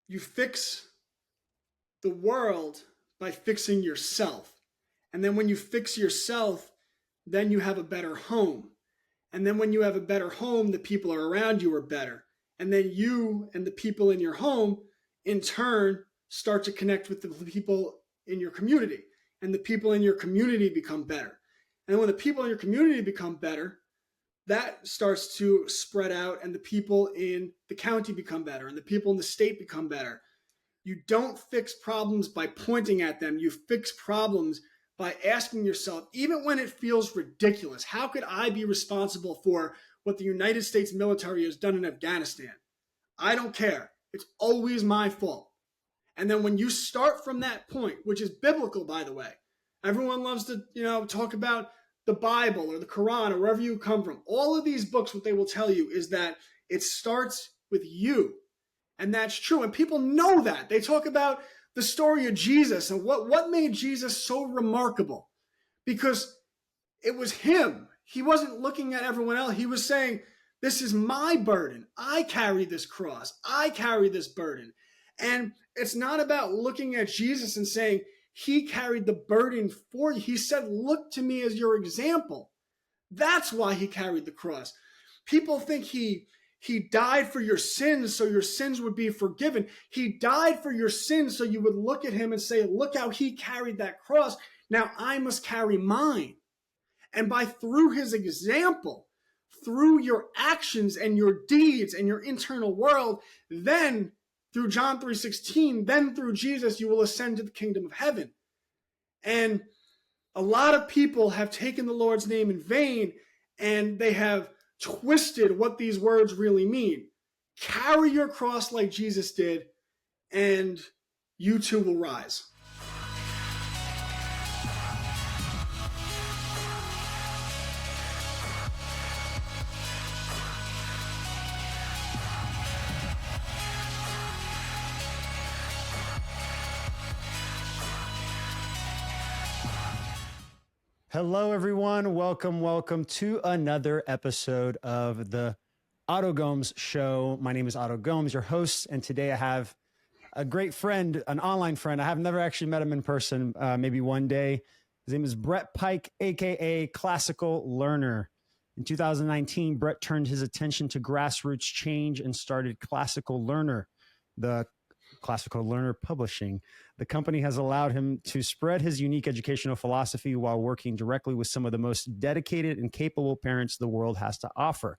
you fix the world by fixing yourself. And then when you fix yourself, then you have a better home. And then when you have a better home, the people around you are better. And then you and the people in your home, in turn, start to connect with the people in your community. And the people in your community become better. And when the people in your community become better, that starts to spread out, and the people in the county become better, and the people in the state become better. You don't fix problems by pointing at them. You fix problems by asking yourself, even when it feels ridiculous, how could I be responsible for what the United States military has done in Afghanistan? I don't care. It's always my fault. And then when you start from that point, which is biblical, by the way, everyone loves to, talk about the Bible or the Quran or wherever you come from. All of these books, what they will tell you is that it starts with you. And that's true. And people know that. They talk about the story of Jesus and what made Jesus so remarkable. Because it was him. He wasn't looking at everyone else. He was saying, this is my burden. I carry this cross. I carry this burden. And it's not about looking at Jesus and saying, he carried the burden for you. He said, look to me as your example. That's why he carried the cross. People think he died for your sins so your sins would be forgiven. He died for your sins so you would look at him and say, look how he carried that cross. Now I must carry mine. And through his example, through your actions and your deeds and your internal world, then through John 3:16, then through Jesus, you will ascend to the kingdom of heaven. And a lot of people have taken the Lord's name in vain, and they have twisted what these words really mean. Carry your cross like Jesus did, and you too will rise. Hello, everyone. Welcome to another episode of the Otto Gomes Show. My name is Otto Gomes, your host, and today I have a great friend, an online friend. I have never actually met him in person, maybe one day. His name is Brett Pike, aka Classical Learner. In 2019, Brett turned his attention to grassroots change and started Classical Learner, the Classical Learner Publishing. The company has allowed him to spread his unique educational philosophy while working directly with some of the most dedicated and capable parents the world has to offer.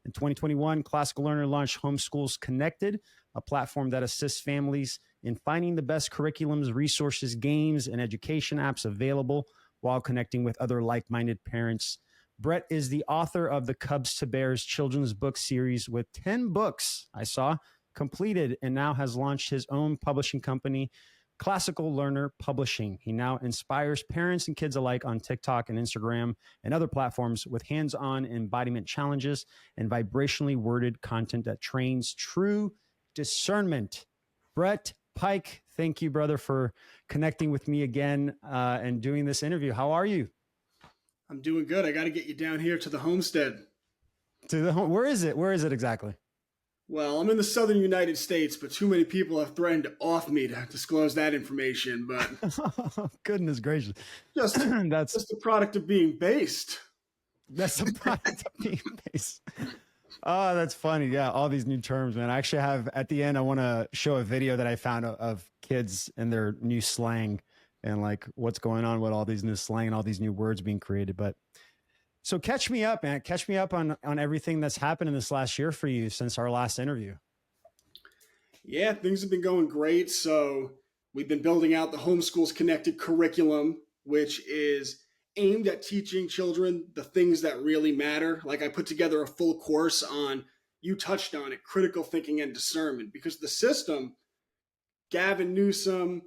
In 2021, Classical Learner launched Homeschools Connected, a platform that assists families in finding the best curriculums, resources, games, and education apps available while connecting with other like-minded parents. Brett is the author of the Cubs to Bears children's book series with 10 books I saw completed, and now has launched his own publishing company, Classical Learner Publishing. He now inspires parents and kids alike on TikTok and Instagram and other platforms with hands-on embodiment challenges and vibrationally worded content that trains true discernment. Brett Pike, thank you, brother, for connecting with me again and doing this interview. How are you? I'm doing good. I got to get you down here to the homestead. To the home? Where is it? Where is it exactly? Well, I'm in the southern United States, but too many people have threatened to off me to disclose that information. But goodness gracious, just just the product of being based. That's the product of being based. Oh, that's funny. Yeah, all these new terms, man. I actually have at the end. I want to show a video that I found of kids and their new slang and like what's going on with all these new slang and all these new words being created. But so catch me up, man. Catch me up on everything that's happened in this last year for you since our last interview. Yeah, things have been going great. So we've been building out the Homeschools Connected curriculum, which is aimed at teaching children the things that really matter. Like I put together a full course on, you touched on it, critical thinking and discernment, because the system, Gavin Newsom,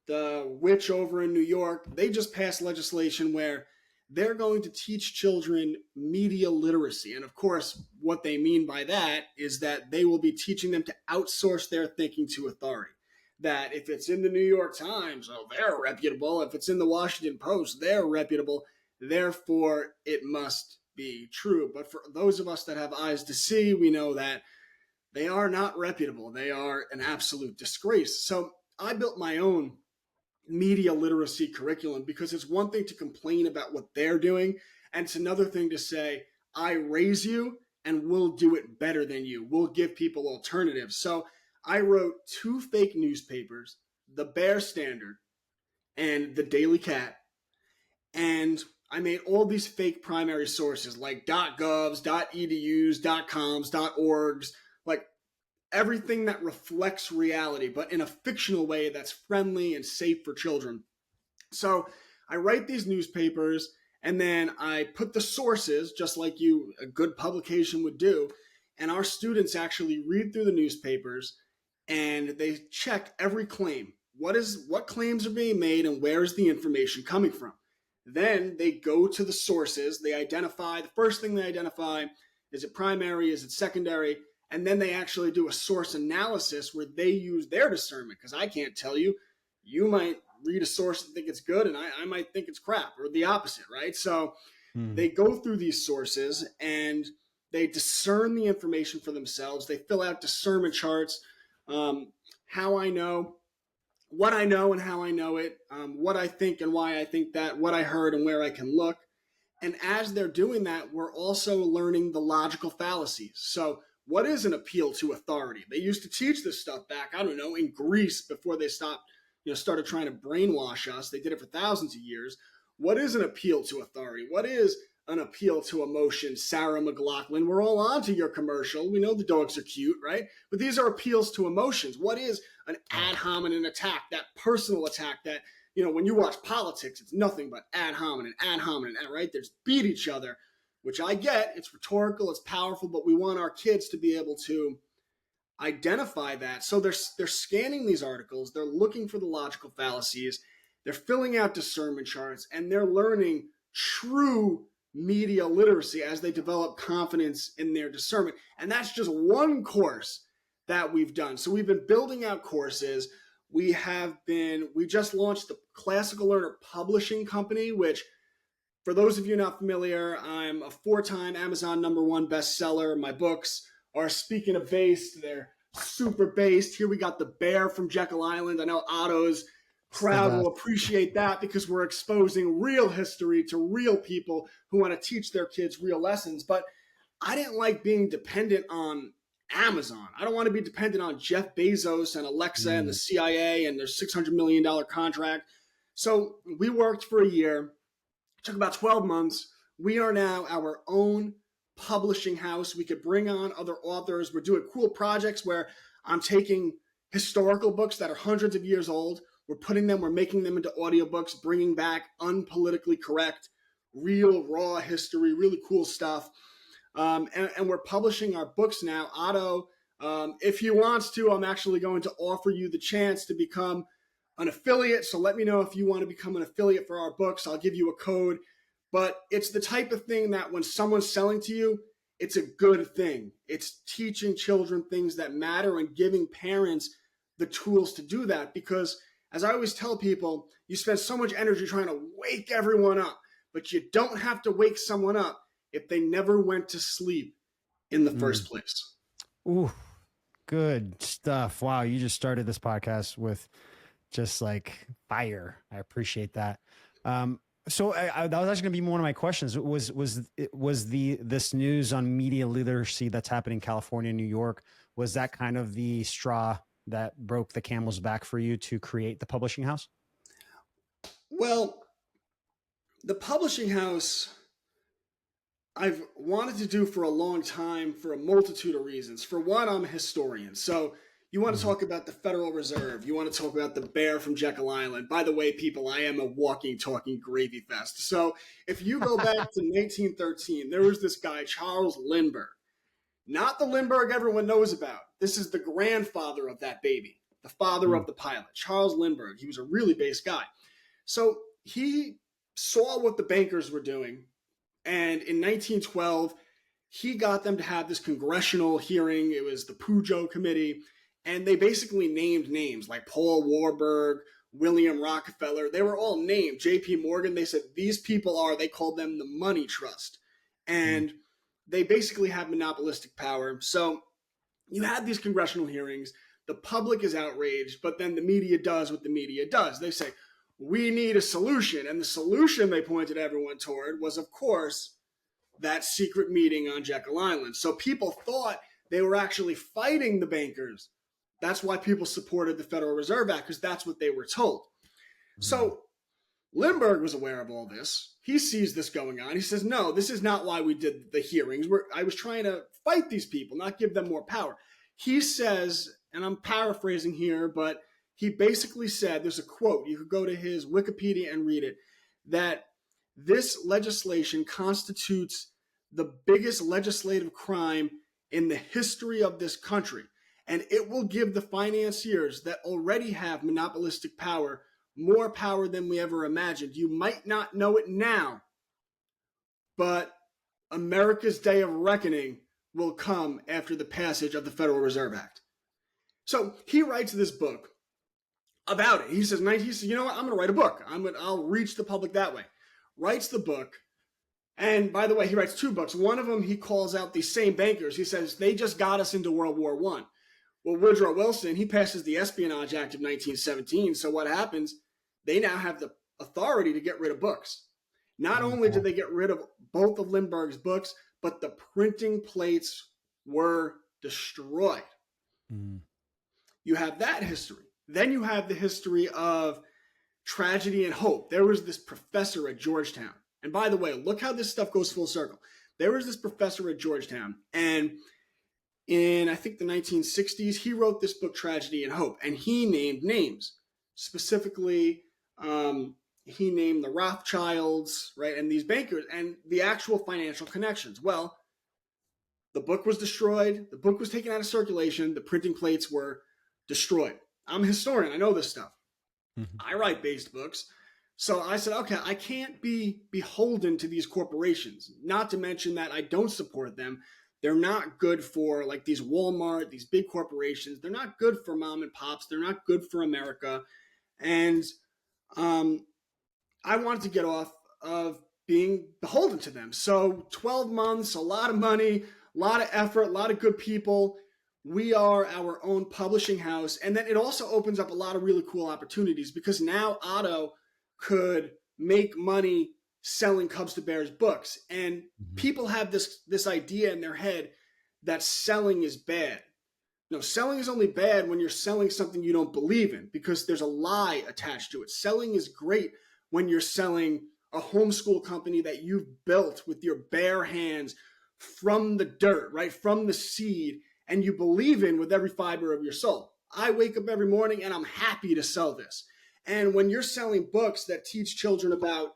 the witch over in New York, they just passed legislation where they're going to teach children media literacy. And of course, what they mean by that is that they will be teaching them to outsource their thinking to authority. That if it's in the New York Times, oh, they're reputable. If it's in the Washington Post, they're reputable. Therefore, it must be true. But for those of us that have eyes to see, we know that they are not reputable. They are an absolute disgrace. So I built my own media literacy curriculum because it's one thing to complain about what they're doing, and it's another thing to say, I raise you and we'll do it better than you. We'll give people alternatives. So I wrote 2 fake newspapers, the Bear Standard and the Daily Cat, and I made all these fake primary sources like .govs, .edus, .coms, .orgs, like everything that reflects reality, but in a fictional way that's friendly and safe for children. So I write these newspapers and then I put the sources, just like a good publication would do. And our students actually read through the newspapers and they check every claim. What claims are being made and where is the information coming from? Then they go to the sources. The first thing they identify, is it primary? Is it secondary? And then they actually do a source analysis where they use their discernment, because I can't tell you. You might read a source and think it's good, and I might think it's crap, or the opposite, right? So they go through these sources and they discern the information for themselves. They fill out discernment charts, how I know, what I know and how I know it, what I think and why I think that, what I heard and where I can look. And as they're doing that, we're also learning the logical fallacies. So what is an appeal to authority? They used to teach this stuff back, I don't know, in Greece before they started trying to brainwash us. They did it for thousands of years. What is an appeal to authority? What is an appeal to emotion? Sarah McLachlan, we're all on to your commercial. We know the dogs are cute, right? But these are appeals to emotions. What is an ad hominem attack, that personal attack that, when you watch politics, it's nothing but ad hominem, right? There's beat each other, which I get. It's rhetorical, it's powerful, but we want our kids to be able to identify that. So they're scanning these articles, they're looking for the logical fallacies, they're filling out discernment charts, and they're learning true media literacy as they develop confidence in their discernment. And that's just one course that we've done. So we've been building out courses. We just launched the Classical Learner Publishing Company, which, for those of you not familiar, I'm a 4-time Amazon #1 bestseller. My books are, speaking of based, they're super based. Here we got the bear from Jekyll Island. I know Otto's crowd will appreciate that because we're exposing real history to real people who want to teach their kids real lessons. But I didn't like being dependent on Amazon. I don't want to be dependent on Jeff Bezos and Alexa and the CIA and their $600 million contract. So we worked for a year. It took about 12 months. We are now our own publishing house. We could bring on other authors. We're doing cool projects where I'm taking historical books that are hundreds of years old. We're making them into audiobooks, bringing back unpolitically correct, real, raw history, really cool stuff. And we're publishing our books now. Otto, if he wants to, I'm actually going to offer you the chance to become an affiliate. So let me know if you want to become an affiliate for our books. I'll give you a code. But it's the type of thing that when someone's selling to you, it's a good thing. It's teaching children things that matter and giving parents the tools to do that. Because as I always tell people, you spend so much energy trying to wake everyone up, but you don't have to wake someone up if they never went to sleep in the first place. Ooh, good stuff. Wow. You just started this podcast with just like fire. I appreciate that. So that was actually going to be one of my questions. Was this news on media literacy that's happening in California and New York, was that kind of the straw that broke the camel's back for you to create the publishing house? Well, the publishing house I've wanted to do for a long time for a multitude of reasons. For one, I'm a historian. So you want to talk about the Federal Reserve. You want to talk about the bear from Jekyll Island. By the way, people, I am a walking, talking gravy fest. So if you go back to 1913, there was this guy, Charles Lindbergh. Not the Lindbergh everyone knows about. This is the grandfather of that baby, the father of the pilot, Charles Lindbergh. He was a really base guy. So he saw what the bankers were doing. And in 1912, he got them to have this congressional hearing. It was the Pujo Committee. And they basically named names like Paul Warburg, William Rockefeller. They were all named. J.P. Morgan, they said these people they called them the money trust. And they basically have monopolistic power. So you had these congressional hearings. The public is outraged, but then the media does what the media does. They say, we need a solution. And the solution they pointed everyone toward was, of course, that secret meeting on Jekyll Island. So people thought they were actually fighting the bankers. That's why people supported the Federal Reserve Act, because that's what they were told. So Lindbergh was aware of all this. He sees this going on. He says, no, this is not why we did the hearings. I was trying to fight these people, not give them more power. He says, and I'm paraphrasing here, but he basically said, there's a quote, you could go to his Wikipedia and read it, that this legislation constitutes the biggest legislative crime in the history of this country. And it will give the financiers that already have monopolistic power more power than we ever imagined. You might not know it now, but America's day of reckoning will come after the passage of the Federal Reserve Act. So he writes this book about it. He says, you know what? I'm going to write a book. I'll reach the public that way. Writes the book. And by the way, he writes two books. One of them, he calls out these same bankers. He says, they just got us into World War I. Well, Woodrow Wilson, he passes the Espionage Act of 1917. So what happens? They now have the authority to get rid of books. Not only did they get rid of both of Lindbergh's books, but the printing plates were destroyed. You have that history. Then you have the history of tragedy and hope. There was this professor at Georgetown. And by the way, look how this stuff goes full circle. There was this professor at Georgetown, and in, I think, the 1960s, he wrote this book, Tragedy and Hope, and he named names. Specifically, he named the Rothschilds, right, and these bankers, and the actual financial connections. Well, the book was destroyed. The book was taken out of circulation. The printing plates were destroyed. I'm a historian. I know this stuff. I write based books. So I said, okay, I can't be beholden to these corporations, not to mention that I don't support them. They're not good for, like, these Walmart, these big corporations. They're not good for mom and pops. They're not good for America. And I wanted to get off of being beholden to them. So 12 months, a lot of money, a lot of effort, a lot of good people. We are our own publishing house. And then it also opens up a lot of really cool opportunities, because now Otto could make money selling Cubs to Bears books. And people have this idea in their head that selling is bad. No, selling is only bad when you're selling something you don't believe in, because there's a lie attached to it. Selling is great when you're selling a homeschool company that you've built with your bare hands from the dirt, right? From the seed, and you believe in with every fiber of your soul. I wake up every morning and I'm happy to sell this. And when you're selling books that teach children about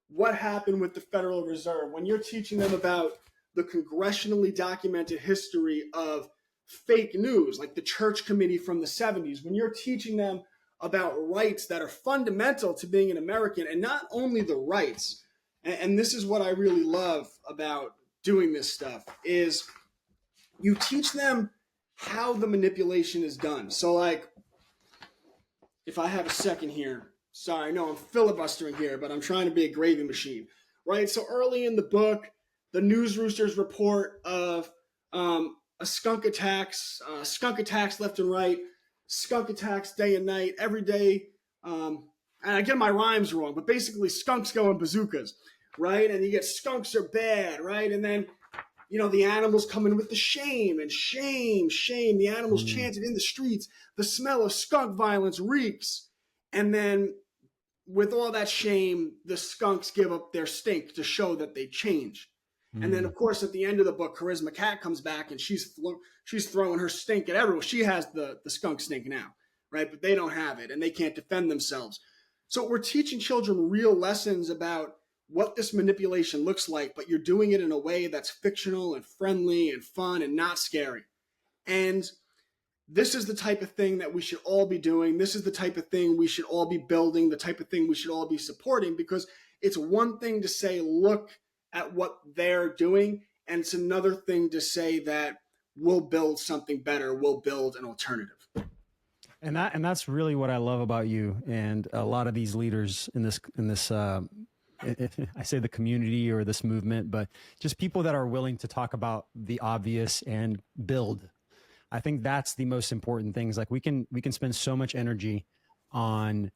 what happened with the Federal Reserve, when you're teaching them about the congressionally documented history of fake news, like the Church Committee from the 70s, when you're teaching them about rights that are fundamental to being an American, and not only the rights, and this is what I really love about doing this stuff, is you teach them how the manipulation is done. So, like, if I have a second here, sorry, no, I'm filibustering here, but I'm trying to be a gravy machine, right? So early in the book, the news roosters report of skunk attacks left and right, skunk attacks day and night, every day. And I get my rhymes wrong, but basically skunks go in bazookas, right? And you get skunks are bad, right? And then, you know, the animals come in with the shame. The animals chanted in the streets. The smell of skunk violence reeks. And then with all that shame, the skunks give up their stink to show that they change. And then, of course, at the end of the book, Charisma Cat comes back and she's throwing her stink at everyone. She has the skunk stink now, right? But they don't have it, and they can't defend themselves. So we're teaching children real lessons about what this manipulation looks like, but you're doing it in a way that's fictional and friendly and fun and not scary. And this is the type of thing that we should all be doing. This is the type of thing we should all be building, the type of thing we should all be supporting, because it's one thing to say, look at what they're doing, and it's another thing to say that we'll build something better, we'll build an alternative. And that's really what I love about you and a lot of these leaders in this I say the community or this movement, but just people that are willing to talk about the obvious and build. I think that's the most important things. Like we can spend so much energy on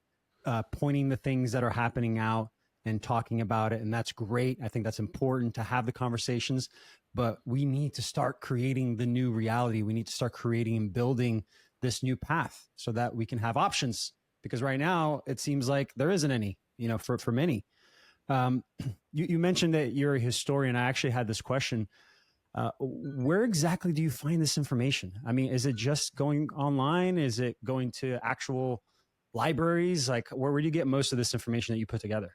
pointing the things that are happening out and talking about it. And that's great. I think that's important to have the conversations, but we need to start creating the new reality. We need to start creating and building this new path so that we can have options, because right now it seems like there isn't any, for many. You mentioned that you're a historian. I actually had this question. Where exactly do you find this information? I mean, is it just going online? Is it going to actual libraries? Like, where do you get most of this information that you put together?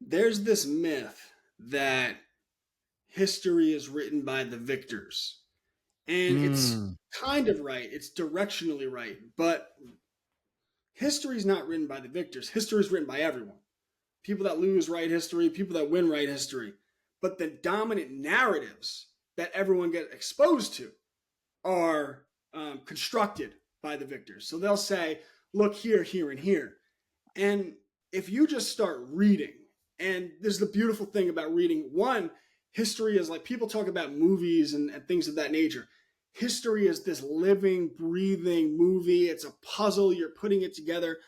There's this myth that history is written by the victors. And it's kind of right. It's directionally right. But history is not written by the victors. History is written by everyone. People that lose write history, people that win write history. But the dominant narratives that everyone gets exposed to are constructed by the victors. So they'll say, look here, here, and here. And if you just start reading, and this is the beautiful thing about reading, one, history is like people talk about movies and things of that nature. History is this living, breathing movie. It's a puzzle. You're putting it together.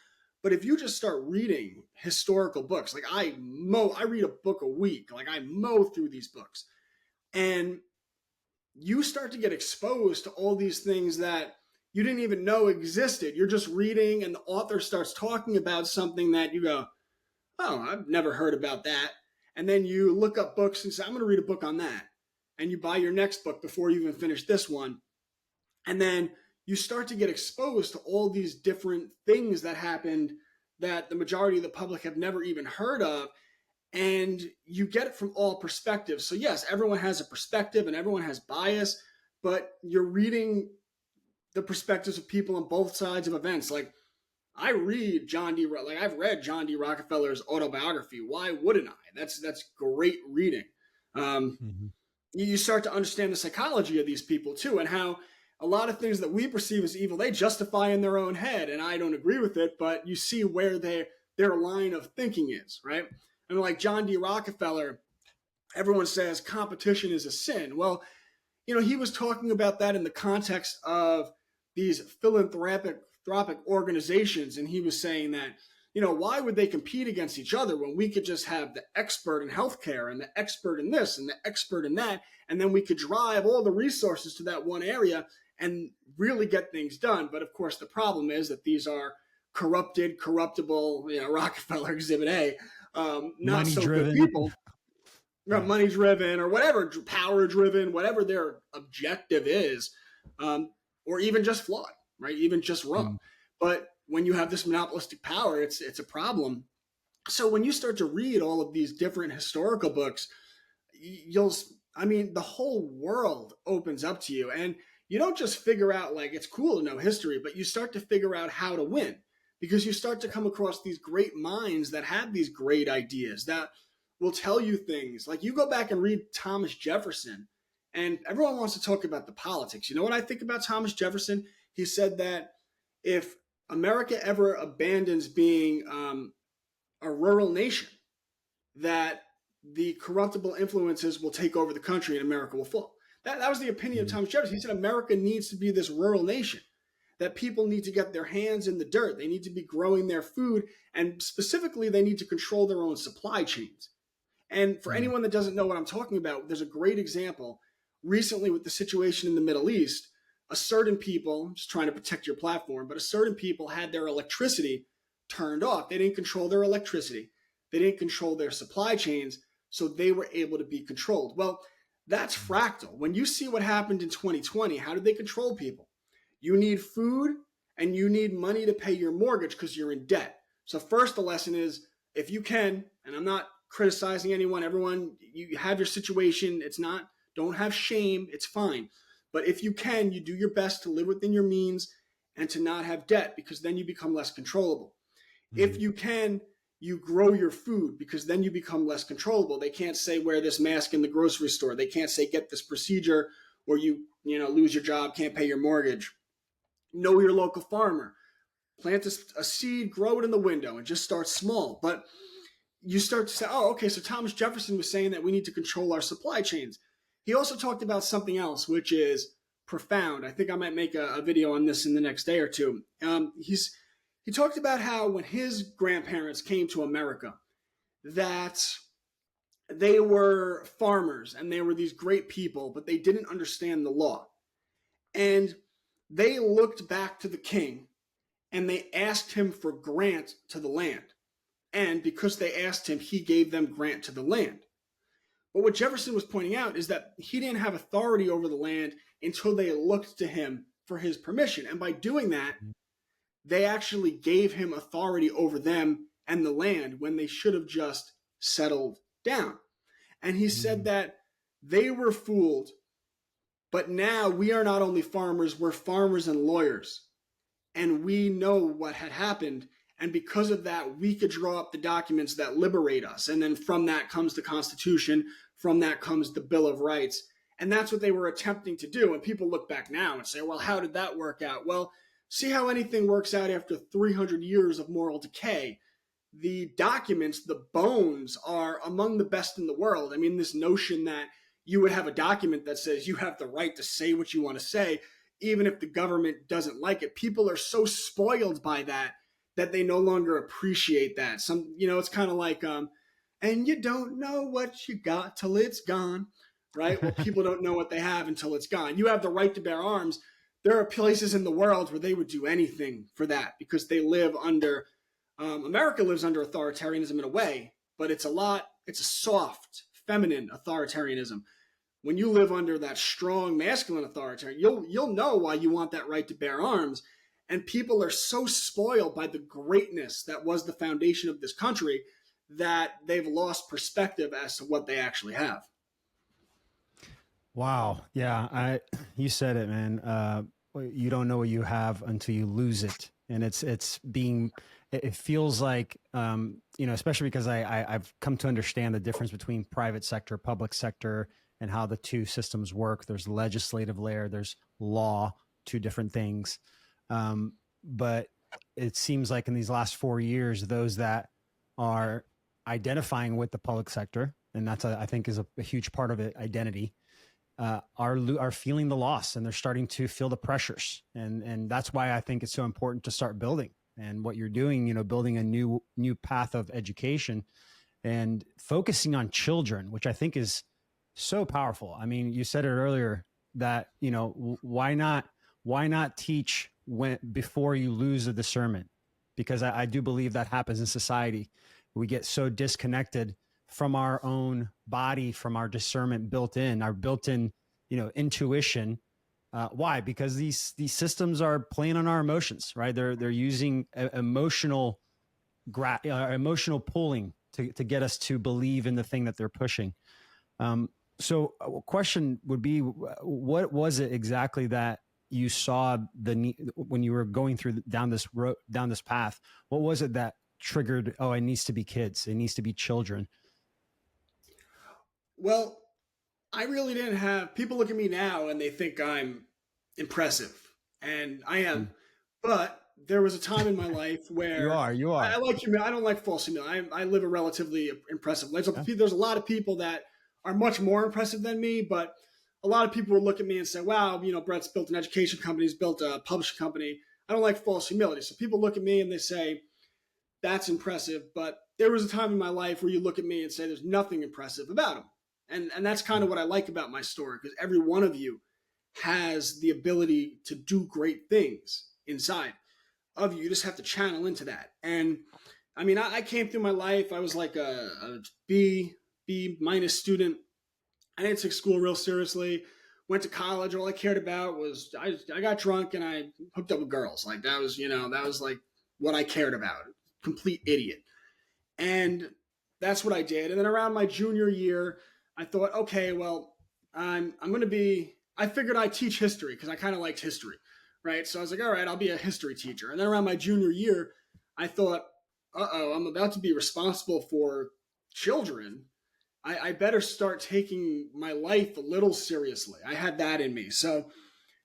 But if you just start reading historical books, like I read a book a week. Like I mow through these books. And you start to get exposed to all these things that you didn't even know existed. You're just reading and the author starts talking about something that you go, oh, I've never heard about that. And then you look up books and say, I'm going to read a book on that. And you buy your next book before you even finish this one. And then you start to get exposed to all these different things that happened that the majority of the public have never even heard of. And you get it from all perspectives. So yes, everyone has a perspective and everyone has bias, but you're reading the perspectives of people on both sides of events. Like I read I've read John D. Rockefeller's autobiography. Why wouldn't I? That's great reading. You start to understand the psychology of these people too, and how a lot of things that we perceive as evil, they justify in their own head. And I don't agree with it, but you see where their line of thinking is, right? And like John D. Rockefeller, everyone says competition is a sin. Well, he was talking about that in the context of these philanthropic organizations. And he was saying that, why would they compete against each other when we could just have the expert in healthcare and the expert in this and the expert in that, and then we could drive all the resources to that one area and really get things done. But of course, the problem is that these are corruptible, Rockefeller Exhibit A, not so good people, money driven or whatever, power driven, whatever their objective is, or even just flawed, right? Even just wrong. But when you have this monopolistic power, it's a problem. So when you start to read all of these different historical books, the whole world opens up to you. And you don't just figure out like it's cool to know history, but you start to figure out how to win, because you start to come across these great minds that have these great ideas that will tell you things. Like you go back and read Thomas Jefferson, and everyone wants to talk about the politics. You know what I think about Thomas Jefferson? He said that if America ever abandons being a rural nation, that the corruptible influences will take over the country and America will fall. That was the opinion of Thomas Jefferson. He said America needs to be this rural nation, that people need to get their hands in the dirt. They need to be growing their food, and specifically, they need to control their own supply chains. And for anyone that doesn't know what I'm talking about, there's a great example recently with the situation in the Middle East. A certain people, just trying to protect your platform, but a certain people had their electricity turned off. They didn't control their electricity. They didn't control their supply chains, so they were able to be controlled. Well, that's fractal. When you see what happened in 2020, how did they control people? You need food and you need money to pay your mortgage because you're in debt. So first, the lesson is, if you can, and I'm not criticizing anyone, everyone, you have your situation. Don't have shame. It's fine. But if you can, you do your best to live within your means and to not have debt, because then you become less controllable. If you can, you grow your food, because then you become less controllable. They can't say wear this mask in the grocery store. They can't say get this procedure, or you lose your job, can't pay your mortgage. Know your local farmer. Plant a seed, grow it in the window, and just start small. But you start to say, oh, okay, so Thomas Jefferson was saying that we need to control our supply chains. He also talked about something else, which is profound. I think I might make a video on this in the next day or two. He talked about how when his grandparents came to America, that they were farmers and they were these great people, but they didn't understand the law. And they looked back to the king and they asked him for grant to the land. And because they asked him, he gave them grant to the land. But what Jefferson was pointing out is that he didn't have authority over the land until they looked to him for his permission. And by doing that, they actually gave him authority over them and the land when they should have just settled down. And he said that they were fooled, but now we are not only farmers, we're farmers and lawyers. And we know what had happened. And because of that, we could draw up the documents that liberate us. And then from that comes the Constitution. From that comes the Bill of Rights. And that's what they were attempting to do. And people look back now and say, well, how did that work out? Well, see how anything works out after 300 years of moral decay. The documents, the bones, are among the best in the world. I mean, this notion that you would have a document that says you have the right to say what you want to say, even if the government doesn't like it. People are so spoiled by that they no longer appreciate that. It's kind of like, and you don't know what you got till it's gone, right? Well, people don't know what they have until it's gone. You have the right to bear arms. There are places in the world where they would do anything for that because they live under, America lives under authoritarianism in a way, but it's a soft, feminine authoritarianism. When you live under that strong masculine authoritarian, you'll know why you want that right to bear arms. And people are so spoiled by the greatness that was the foundation of this country that they've lost perspective as to what they actually have. Wow. Yeah. You said it, man. You don't know what you have until you lose it. And it feels like, especially because I've come to understand the difference between private sector, public sector, and how the two systems work. There's legislative layer, there's law, two different things. But it seems like in these last 4 years, those that are identifying with the public sector, and that's I think is a huge part of it, identity, are feeling the loss, and they're starting to feel the pressures, and that's why I think it's so important to start building. And what you're doing, building a new path of education and focusing on children, which I think is so powerful. I mean, you said it earlier that why not teach before you lose the discernment? Because I do believe that happens in society. We get so disconnected from our own body, from our discernment our built-in, intuition. Why? Because these systems are playing on our emotions, right? They're using emotional pulling to get us to believe in the thing that they're pushing. So a question would be, what was it exactly that you saw when you were going down this path? What was it that triggered, it needs to be kids, it needs to be children? Well, I really didn't have, people look at me now and they think I'm impressive, and I am, but there was a time in my life where you are. I like humility. I don't like false humility. I live a relatively impressive life. So there's a lot of people that are much more impressive than me, but a lot of people will look at me and say, wow, Brett's built an education company, he's built a publishing company. I don't like false humility. So people look at me and they say, that's impressive. But there was a time in my life where you look at me and say, there's nothing impressive about him. And that's kind of what I like about my story, because every one of you has the ability to do great things inside of you. You just have to channel into that. And I mean, I came through my life, I was like a B minus student. I didn't take school real seriously. Went to college. All I cared about was I got drunk and I hooked up with girls. Like that was like what I cared about. Complete idiot. And that's what I did. And then around my junior year, I thought, okay, well, I figured I'd teach history because I kind of liked history, right? So I was like, all right, I'll be a history teacher. And then around my junior year, I thought, I'm about to be responsible for children. I better start taking my life a little seriously. I had that in me. So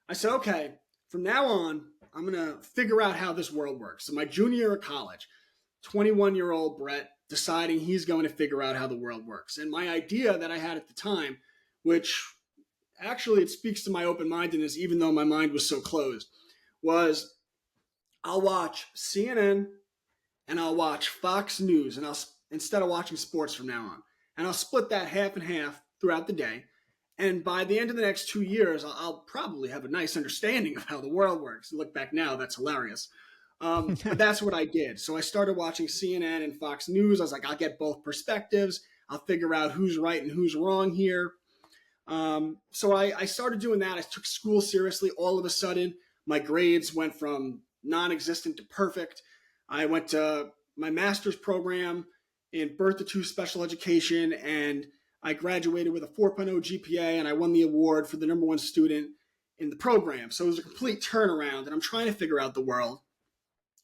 I said, okay, from now on, I'm going to figure out how this world works. So my junior year of college, 21-year-old Brett deciding he's going to figure out how the world works. And my idea that I had at the time, which actually, it speaks to my open-mindedness, even though my mind was so closed, was I'll watch CNN and I'll watch Fox News, and instead of watching sports from now on, and I'll split that half and half throughout the day. And by the end of the next 2 years, I'll probably have a nice understanding of how the world works. Look back now, that's hilarious. But that's what I did. So I started watching CNN and Fox News. I was like, I'll get both perspectives. I'll figure out who's right and who's wrong here. So I started doing that. I took school seriously. All of a sudden, my grades went from non-existent to perfect. I went to my master's program in birth to two special education, and I graduated with a 4.0 GPA, and I won the award for the #1 student in the program. So it was a complete turnaround, and I'm trying to figure out the world.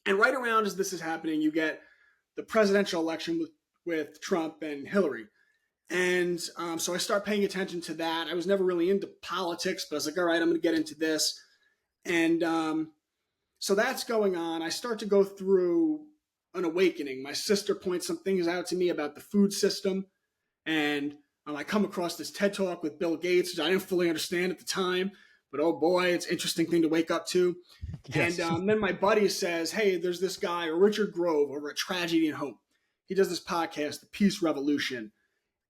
And right around as this is happening, you get the presidential election with Trump and Hillary. And so I start paying attention to that. I was never really into politics, but I was like, all right, I'm going to get into this. And so that's going on. I start to go through an awakening. My sister points some things out to me about the food system. And I come across this TED Talk with Bill Gates, which I didn't fully understand at the time. But oh boy, it's an interesting thing to wake up to. Yes. And then my buddy says, hey, there's this guy, Richard Grove, over at Tragedy and Hope. He does this podcast, The Peace Revolution.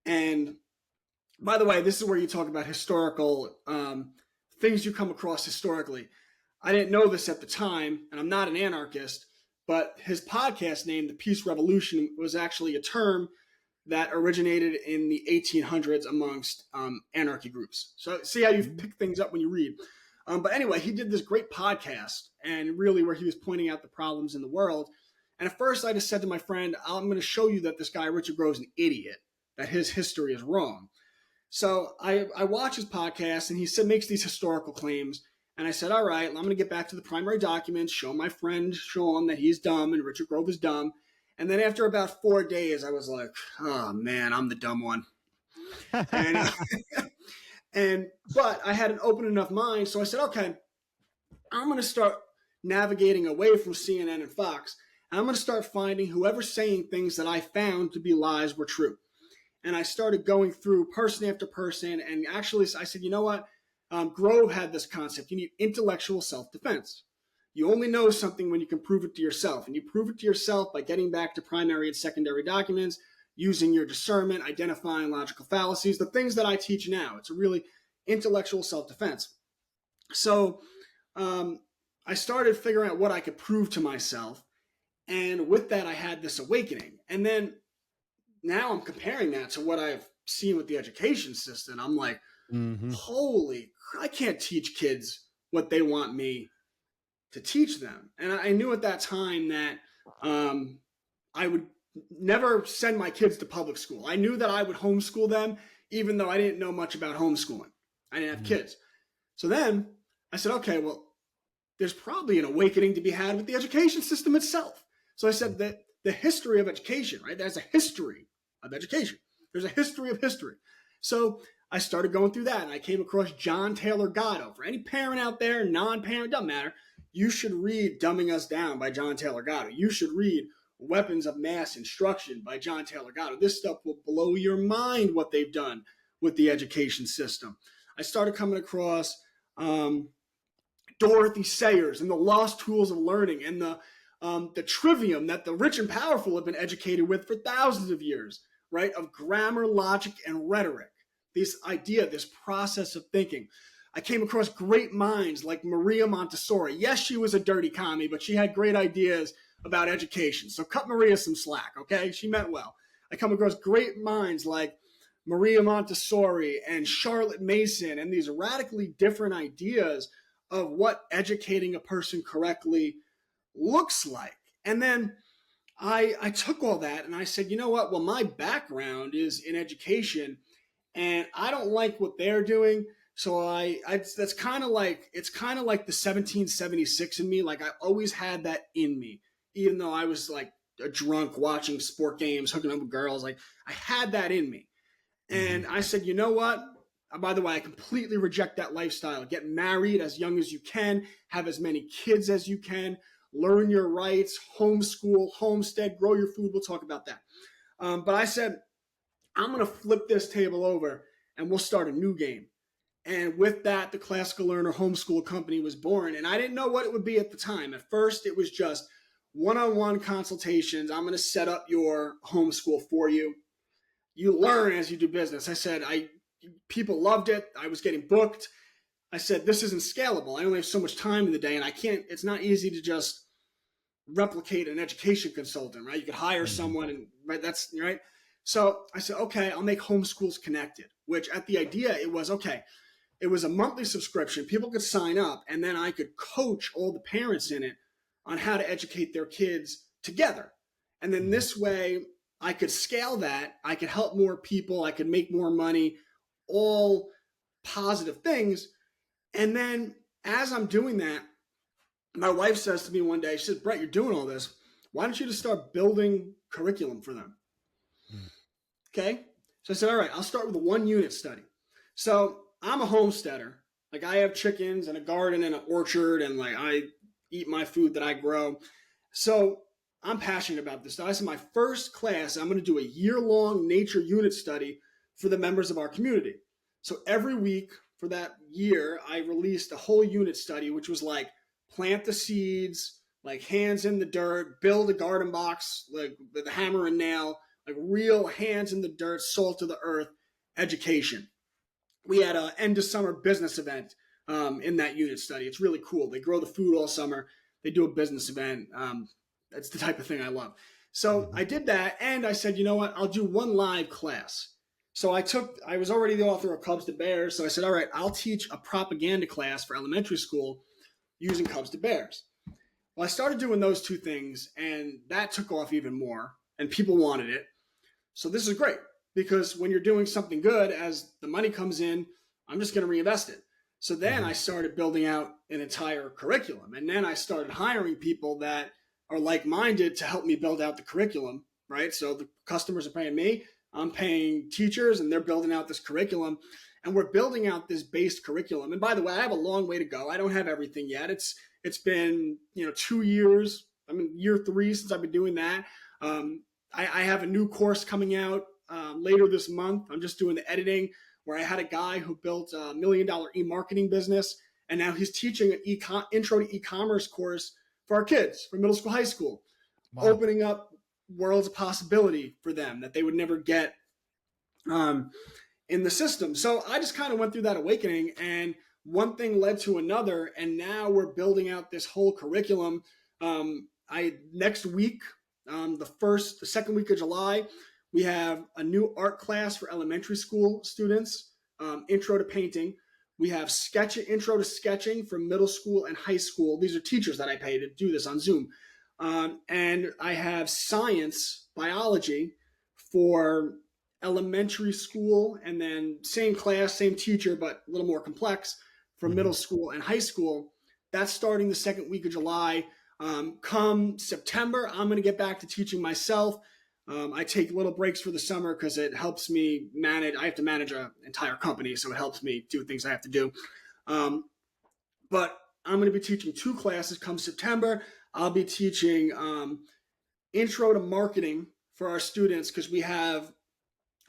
And by the way, this is where you talk about historical things you come across historically. I didn't know this at the time, and I'm not an anarchist, but his podcast name, The Peace Revolution, was actually a term that originated in the 1800s amongst anarchy groups. So see how you pick things up when you read. But anyway, he did this great podcast, and really where he was pointing out the problems in the world. And at first I just said to my friend, I'm going to show you that this guy, Richard Grove, is an idiot, that his history is wrong. So I watch his podcast, and he makes these historical claims. And I said, all right, I'm going to get back to the primary documents, show my friend Sean that he's dumb and Richard Grove is dumb. And then after about 4 days, I was like, oh, man, I'm the dumb one. But I had an open enough mind. So I said, okay, I'm going to start navigating away from CNN and Fox. And I'm going to start finding whoever's saying things that I found to be lies were true. And I started going through person after person. And actually, I said, you know what? Grove had this concept. You need intellectual self-defense. You only know something when you can prove it to yourself. And you prove it to yourself by getting back to primary and secondary documents, using your discernment, identifying logical fallacies, the things that I teach now. It's a really intellectual self-defense. So I started figuring out what I could prove to myself. And with that, I had this awakening. And then now I'm comparing that to what I've seen with the education system. I'm like, holy, I can't teach kids what they want me to teach them. And I knew at that time that I would never send my kids to public school. I knew that I would homeschool them, even though I didn't know much about homeschooling. I didn't have kids. So then I said, okay, well, there's probably an awakening to be had with the education system itself. So I said that the history of education, right? There's a history of education. There's a history of history. So I started going through that, and I came across John Taylor Gatto. For any parent out there, non-parent, doesn't matter, you should read Dumbing Us Down by John Taylor Gatto. You should read Weapons of Mass Instruction by John Taylor Gatto. This stuff will blow your mind what they've done with the education system. I started coming across Dorothy Sayers and the Lost Tools of Learning and the trivium that the rich and powerful have been educated with for thousands of years, right? Of grammar, logic, and rhetoric. This idea, this process of thinking. I came across great minds like Maria Montessori. Yes, she was a dirty commie, but she had great ideas about education. So cut Maria some slack, okay? She meant well. I come across great minds like Maria Montessori and Charlotte Mason and these radically different ideas of what educating a person correctly looks like. And then I took all that and I said, you know what? Well, my background is in education and I don't like what they're doing. So that's kind of like, it's kind of like the 1776 in me. Like I always had that in me, even though I was like a drunk watching sport games, hooking up with girls. Like I had that in me. And I said, you know what? By the way, I completely reject that lifestyle. Get married as young as you can, have as many kids as you can, learn your rights, homeschool, homestead, grow your food. We'll talk about that. But I said, I'm going to flip this table over and we'll start a new game. And with that, the Classical Learner Homeschool Company was born. And I didn't know what it would be at the time. At first, it was just one-on-one consultations. I'm going to set up your homeschool for you. You learn as you do business. I said, people loved it. I was getting booked. I said, this isn't scalable. I only have so much time in the day, and it's not easy to just replicate an education consultant, right? You could hire someone, and right, that's right. So I said, okay, I'll make Homeschools Connected, which at the idea, it was, okay, it was a monthly subscription. People could sign up, and then I could coach all the parents in it on how to educate their kids together. And then this way, I could scale that. I could help more people. I could make more money, all positive things. And then as I'm doing that, my wife says to me one day, she says, Brett, you're doing all this. Why don't you just start building curriculum for them? Okay. So I said, all right, I'll start with a 1-unit study. So I'm a homesteader. Like, I have chickens and a garden and an orchard, and like I eat my food that I grow. So I'm passionate about this. So I said, my first class, I'm going to do a year-long nature unit study for the members of our community. So every week for that year, I released a whole unit study, which was like plant the seeds, like hands in the dirt, build a garden box, like with a hammer and nail, like real hands in the dirt, salt of the earth education. We had an end of summer business event in that unit study. It's really cool. They grow the food all summer. They do a business event. That's the type of thing I love. So I did that, and I said, you know what? I'll do one live class. So I was already the author of Cubs to Bears. So I said, all right, I'll teach a propaganda class for elementary school using Cubs to Bears. Well, I started doing those two things, and that took off even more, and people wanted it. So this is great, because when you're doing something good, as the money comes in, I'm just going to reinvest it. So then I started building out an entire curriculum, and then I started hiring people that are like-minded to help me build out the curriculum, right? So the customers are paying me, I'm paying teachers, and they're building out this curriculum, and we're building out this base curriculum. And by the way, I have a long way to go. I don't have everything yet. It's been 2 years. I'm in year 3 since I've been doing that. I have a new course coming out later this month. I'm just doing the editing, where I had a guy who built a $1 million e-marketing business, and now he's teaching an intro to e-commerce course for our kids, for middle school, high school, opening up worlds of possibility for them that they would never get in the system. So I just kind of went through that awakening, and one thing led to another, and now we're building out this whole curriculum. Next week, the second week of July, we have a new art class for elementary school students, intro to painting. We have intro to sketching for middle school and high school. These are teachers that I pay to do this on Zoom. And I have science, biology for elementary school, and then same class, same teacher, but a little more complex for middle school and high school. That's starting the second week of July. Come September, I'm going to get back to teaching myself. I take little breaks for the summer because it helps me manage. I have to manage an entire company, so it helps me do things I have to do. But I'm going to be teaching 2 classes come September. I'll be teaching intro to marketing for our students, because we have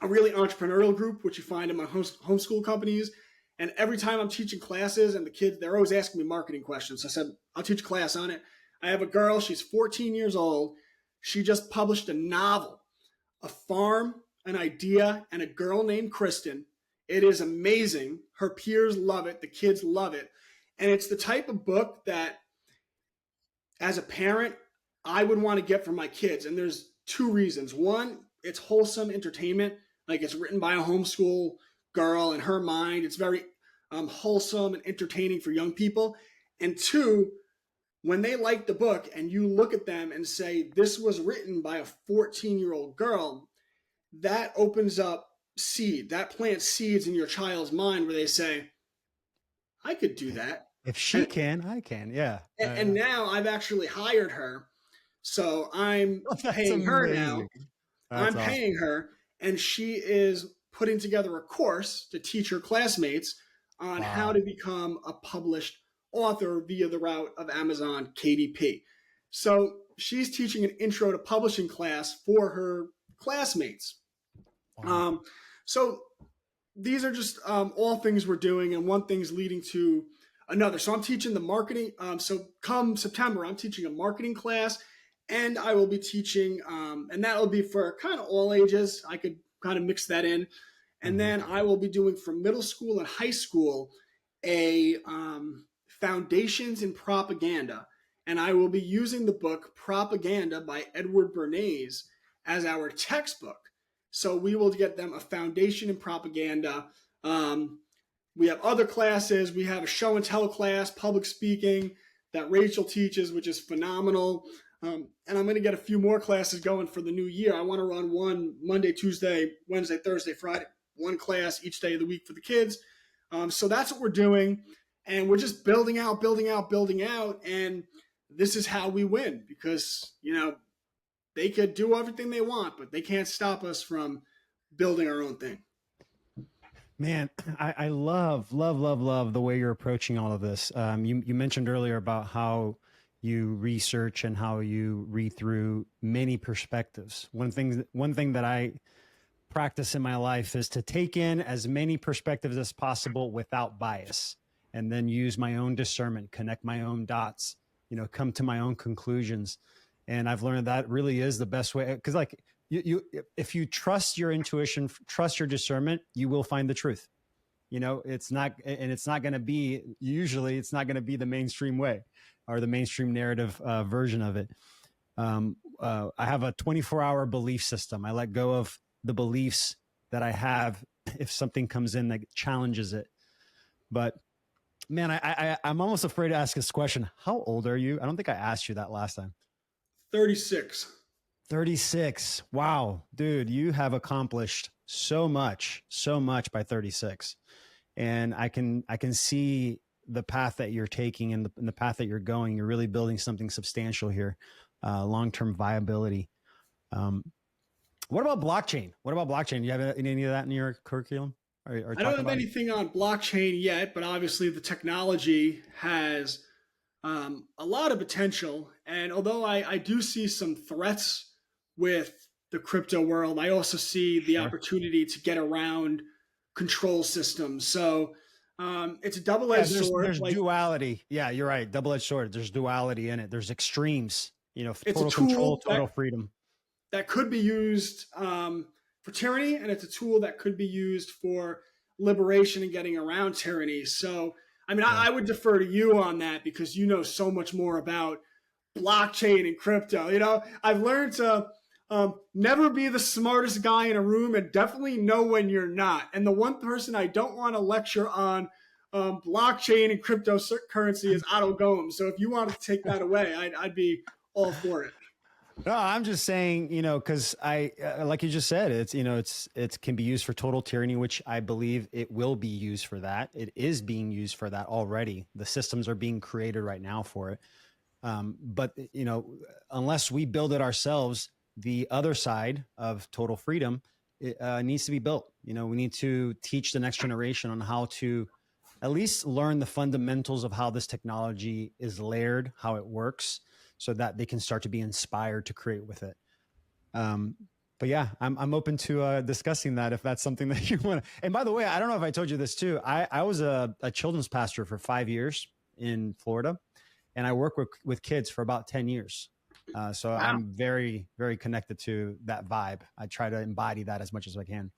a really entrepreneurial group, which you find in my homeschool companies. And every time I'm teaching classes, and the kids, they're always asking me marketing questions. So I said, I'll teach a class on it. I have a girl, she's 14 years old. She just published a novel, A Farm, an Idea, and a Girl Named Kristen. It is amazing. Her peers love it. The kids love it. And it's the type of book that, as a parent, I would want to get for my kids. And there's 2 reasons. One, it's wholesome entertainment. Like, it's written by a homeschool girl in her mind. It's very wholesome and entertaining for young people. And 2, when they like the book and you look at them and say, this was written by a 14-year-old girl, that opens up that plants seeds in your child's mind where they say, I could do that. If she can, I can. Yeah. And now I've actually hired her. So I'm paying her now. I'm paying her, and she is putting together a course to teach her classmates on how to become a published author via the route of Amazon KDP. So she's teaching an intro to publishing class for her classmates. So these are just all things we're doing, and one thing's leading to another. So I'm teaching the marketing. So come September, I'm teaching a marketing class, and I will be teaching, and that will be for kind of all ages. I could kind of mix that in. And then I will be doing for middle school and high school a foundations in propaganda. And I will be using the book Propaganda by Edward Bernays as our textbook. So we will get them a foundation in propaganda. We have other classes. We have a show and tell class, public speaking that Rachel teaches, which is phenomenal. And I'm going to get a few more classes going for the new year. I want to run one Monday, Tuesday, Wednesday, Thursday, Friday, one class each day of the week for the kids. So that's what we're doing. And we're just building out. And this is how we win, because, they could do everything they want, but they can't stop us from building our own thing. Man, I love the way you're approaching all of this. You mentioned earlier about how you research and how you read through many perspectives. One thing that I practice in my life is to take in as many perspectives as possible without bias, and then use my own discernment, connect my own dots, come to my own conclusions. And I've learned that really is the best way. Because if you trust your intuition, trust your discernment, you will find the truth. It's not going to be the mainstream way or the mainstream narrative version of it. I have a 24-hour belief system. I let go of the beliefs that I have if something comes in that challenges it. But man, I'm almost afraid to ask this question. How old are you? I don't think I asked you that last time. 36. 36. Wow, dude, you have accomplished so much by 36. And I can see the path that you're taking and the path that you're going. You're really building something substantial here, long-term viability. What about blockchain? Do you have any of that in your curriculum? I don't have anything on blockchain yet, but obviously the technology has a lot of potential. And although I do see some threats with the crypto world, I also see the opportunity to get around control systems. So it's a double-edged sword. There's duality. Yeah, you're right. Double-edged sword. There's duality in it. There's extremes, total control, total freedom. That could be used for tyranny, and it's a tool that could be used for liberation and getting around tyranny. So, I would defer to you on that, because you know so much more about blockchain and crypto. I've learned to never be the smartest guy in a room, and definitely know when you're not. And the one person I don't want to lecture on blockchain and cryptocurrency is Otto Gomes. So if you wanted to take that away, I'd be all for it. No, I'm just saying, because like you just said, it can be used for total tyranny, which I believe it will be used for that. It is being used for that already. The systems are being created right now for it. But unless we build it ourselves, the other side of total freedom, it needs to be built. We need to teach the next generation on how to at least learn the fundamentals of how this technology is layered, how it works, so that they can start to be inspired to create with it. But yeah, I'm open to discussing that if that's something that you want to. And by the way, I don't know if I told you this too. I was a children's pastor for 5 years in Florida, and I work with kids for about 10 years. So wow. I'm very, very connected to that vibe. I try to embody that as much as I can.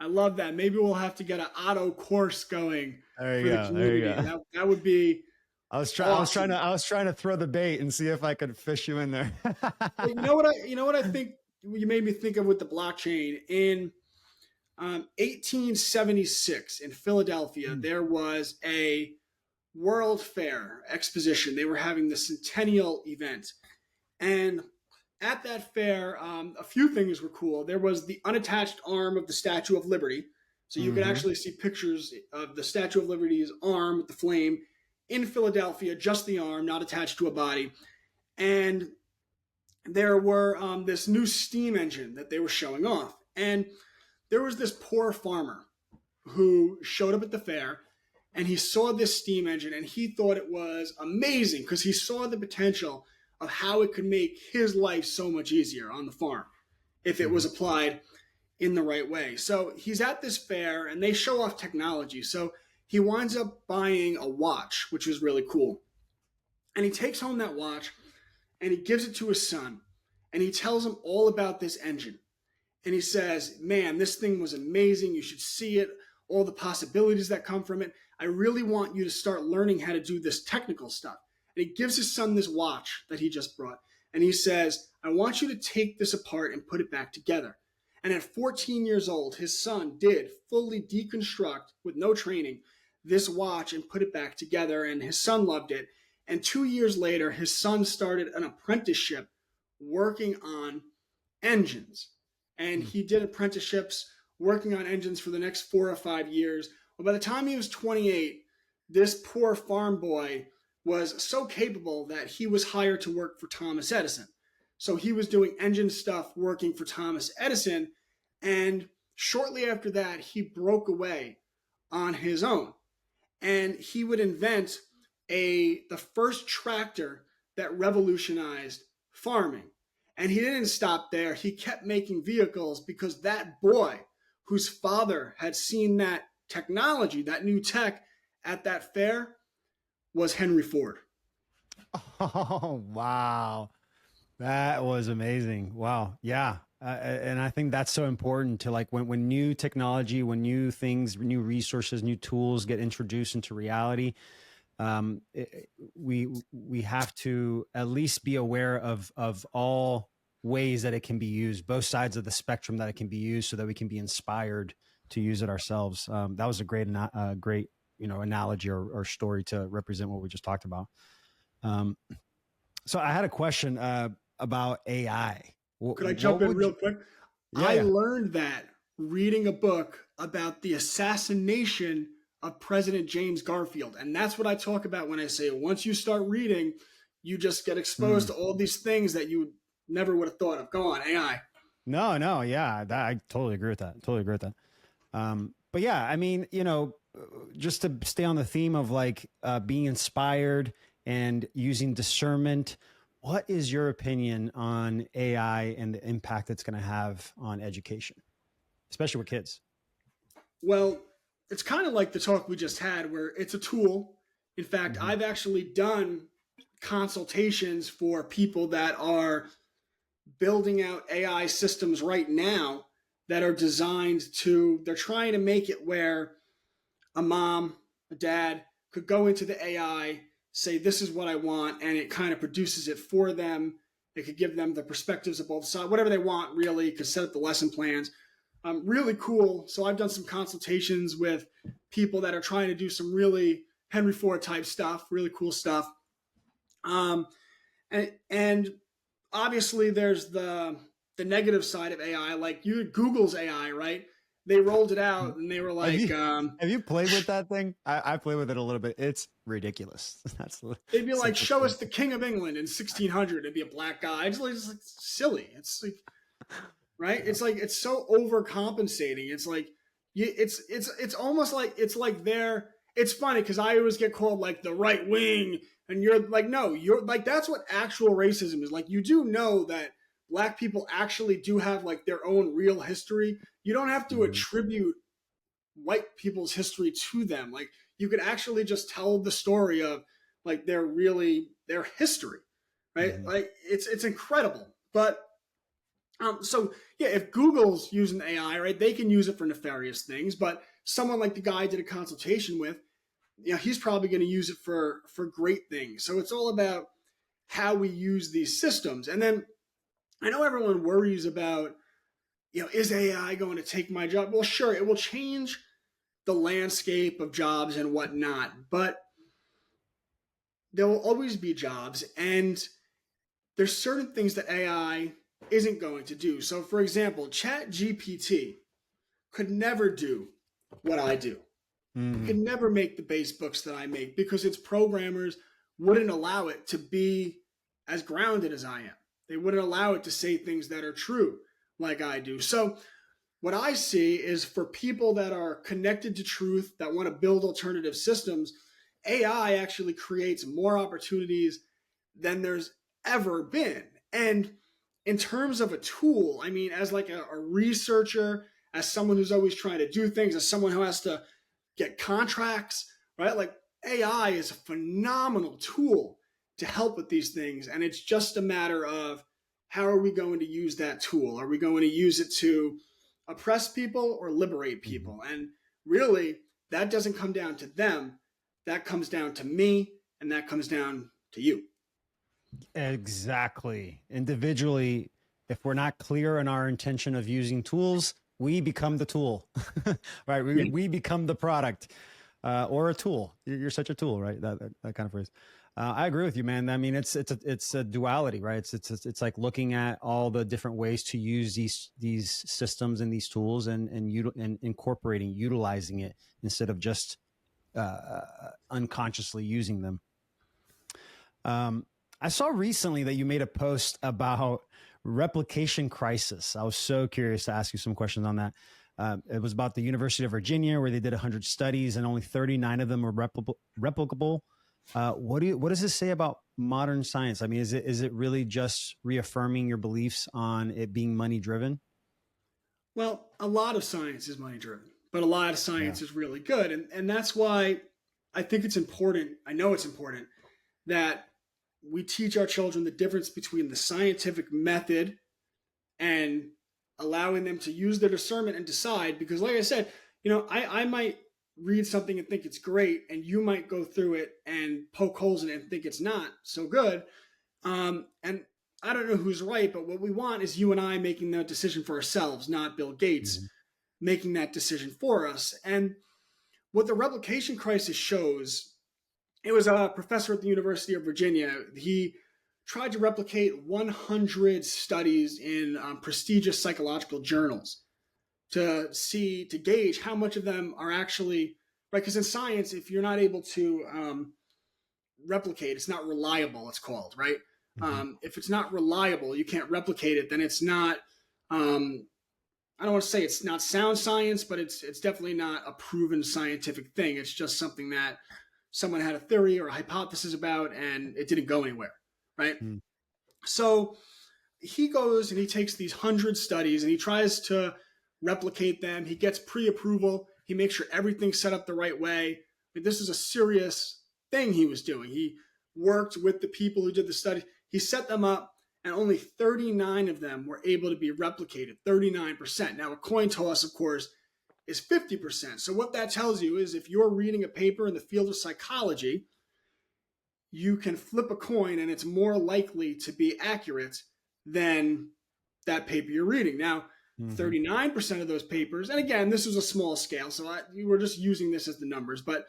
I love that. Maybe we'll have to get an auto course going for the community. That would be. Awesome. I was trying to throw the bait and see if I could fish you in there. You know what I think you made me think of with the blockchain. In 1876 in Philadelphia, there was a World Fair exposition. They were having the centennial event. And at that fair, a few things were cool. There was the unattached arm of the Statue of Liberty. So you could actually see pictures of the Statue of Liberty's arm with the flame in Philadelphia, just the arm, not attached to a body. And there were this new steam engine that they were showing off. And there was this poor farmer who showed up at the fair, and he saw this steam engine, and he thought it was amazing because he saw the potential of how it could make his life so much easier on the farm if it was applied in the right way. So he's at this fair and they show off technology. So he winds up buying a watch, which was really cool. And he takes home that watch and he gives it to his son and he tells him all about this engine. And he says, man, this thing was amazing. You should see it, all the possibilities that come from it. I really want you to start learning how to do this technical stuff. And he gives his son this watch that he just brought. And he says, I want you to take this apart and put it back together. And at 14 years old, his son did fully deconstruct, with no training, this watch and put it back together. And his son loved it. And 2 years later, his son started an apprenticeship working on engines. And he did apprenticeships working on engines for the next 4 or 5 years. Well, by the time he was 28, this poor farm boy was so capable that he was hired to work for Thomas Edison. So he was doing engine stuff working for Thomas Edison. And shortly after that, he broke away on his own. And he would invent the first tractor that revolutionized farming. And he didn't stop there. He kept making vehicles because that boy whose father had seen that technology, that new tech at that fair, was Henry Ford. Oh, wow. That was amazing. Wow. Yeah. And I think that's so important to, like, when new technology, when new things, new resources, new tools get introduced into reality, we have to at least be aware of all ways that it can be used, both sides of the spectrum that it can be used, so that we can be inspired to use it ourselves. That was a great analogy or story to represent what we just talked about. So I had a question about AI. Could I jump in real quick? Yeah, I learned that reading a book about the assassination of President James Garfield. And that's what I talk about when I say, once you start reading, you just get exposed to all these things that you never would have thought of. Go on, AI. No. Yeah. I totally agree with that. But yeah, I mean, just to stay on the theme of like being inspired and using discernment, what is your opinion on AI and the impact it's going to have on education, especially with kids? Well, it's kind of like the talk we just had, where it's a tool. In fact, I've actually done consultations for people that are building out AI systems right now that are designed they're trying to make it where a mom, a dad could go into the AI, say, this is what I want, and it kind of produces it for them. It could give them the perspectives of both sides, whatever they want, really. It could set up the lesson plans. Really cool. So I've done some consultations with people that are trying to do some really Henry Ford type stuff, really cool stuff. And obviously there's the negative side of AI, like Google's AI, right? They rolled it out and they were like, have you played with that thing? I played with it a little bit. It's ridiculous. They'd be like, show us the King of England in 1600. It'd be a black guy. It's like silly. It's like, right? It's like, it's so overcompensating. It's like, it's almost like, it's funny because I always get called like the right wing, and you're like, no, you're like, that's what actual racism is. Like, you do know that Black people actually do have like their own real history. You don't have to attribute white people's history to them. Like, you could actually just tell the story of like their history, right? Like, it's incredible. But so yeah, if Google's using AI, right, they can use it for nefarious things. But someone like the guy I did a consultation with, he's probably going to use it for great things. So it's all about how we use these systems. And then I know everyone worries about, is AI going to take my job? Well, sure, it will change the landscape of jobs and whatnot, but there will always be jobs, and there's certain things that AI isn't going to do. So, for example, ChatGPT could never do what I do. It could never make the base books that I make because its programmers wouldn't allow it to be as grounded as I am. They wouldn't allow it to say things that are true like I do. So what I see is, for people that are connected to truth, that want to build alternative systems, AI actually creates more opportunities than there's ever been. And in terms of a tool, I mean, as like a researcher, as someone who's always trying to do things, as someone who has to get contracts, right? Like AI is a phenomenal tool to help with these things. And it's just a matter of how are we going to use that tool? Are we going to use it to oppress people or liberate people? And really, that doesn't come down to them. That comes down to me, and that comes down to you. Exactly. Individually, if we're not clear in our intention of using tools, we become the tool, right? We become the product or a tool. You're such a tool, right? That kind of phrase. I agree with you, man. I mean, it's a duality, right? It's like looking at all the different ways to use these systems and these tools and incorporating, utilizing it instead of just unconsciously using them. I saw recently that you made a post about replication crisis. I was so curious to ask you some questions on that. It was about the University of Virginia, where they did 100 studies and only 39 of them were replicable. What does this say about modern science? I mean, is it really just reaffirming your beliefs on it being money driven? Well, a lot of science is money driven, but a lot of science is really good. And that's why I think it's important. I know it's important that we teach our children the difference between the scientific method and allowing them to use their discernment and decide. Because like I said, I might read something and think it's great, and you might go through it and poke holes in it and think it's not so good. And I don't know who's right, but what we want is you and I making the decision for ourselves, not Bill Gates making that decision for us. And what the replication crisis shows, it was a professor at the University of Virginia. He tried to replicate 100 studies in prestigious psychological journals to gauge how much of them are actually right. Because in science, if you're not able to replicate, it's not reliable. It's called, right. If it's not reliable, you can't replicate it. Then it's not. I don't want to say it's not sound science, but it's definitely not a proven scientific thing. It's just something that someone had a theory or a hypothesis about, and it didn't go anywhere, right? So he goes and he takes these 100 studies and he tries to replicate them. He gets pre-approval. He makes sure everything's set up the right way. I mean, this is a serious thing he was doing. He worked with the people who did the study. He set them up, and only 39 of them were able to be replicated, 39%. Now, a coin toss, of course, is 50%. So what that tells you is if you're reading a paper in the field of psychology, you can flip a coin and it's more likely to be accurate than that paper you're reading. Now, 39% of those papers, and again, this was a small scale, so we're just using this as the numbers, but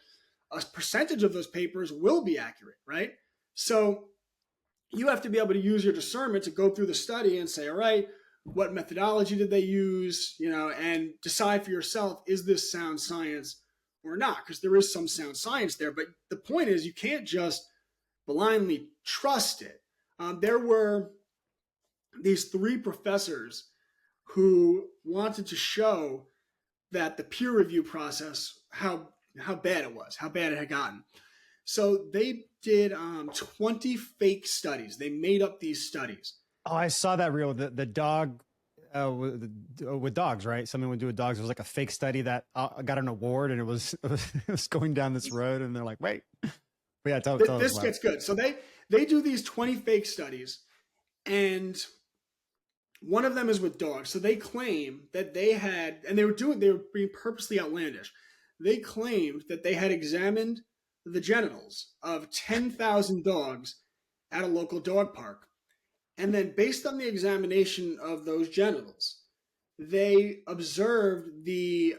a percentage of those papers will be accurate, right? So you have to be able to use your discernment to go through the study and say, all right, what methodology did they use, and decide for yourself, is this sound science or not? Because there is some sound science there, but the point is you can't just blindly trust it. There were these 3 professors who wanted to show that the peer review process, how bad it was, how bad it had gotten. So they did 20 fake studies. They made up these studies. Oh, I saw that reel. The dog with dogs, right? Something would do with dogs. It was like a fake study that got an award, and it was going down this road, and they're like, wait. But yeah, tell this gets good. So they do these 20 fake studies, and one of them is with dogs. So they claim that they had, and they were being purposely outlandish. They claimed that they had examined the genitals of 10,000 dogs at a local dog park. And then based on the examination of those genitals, they observed the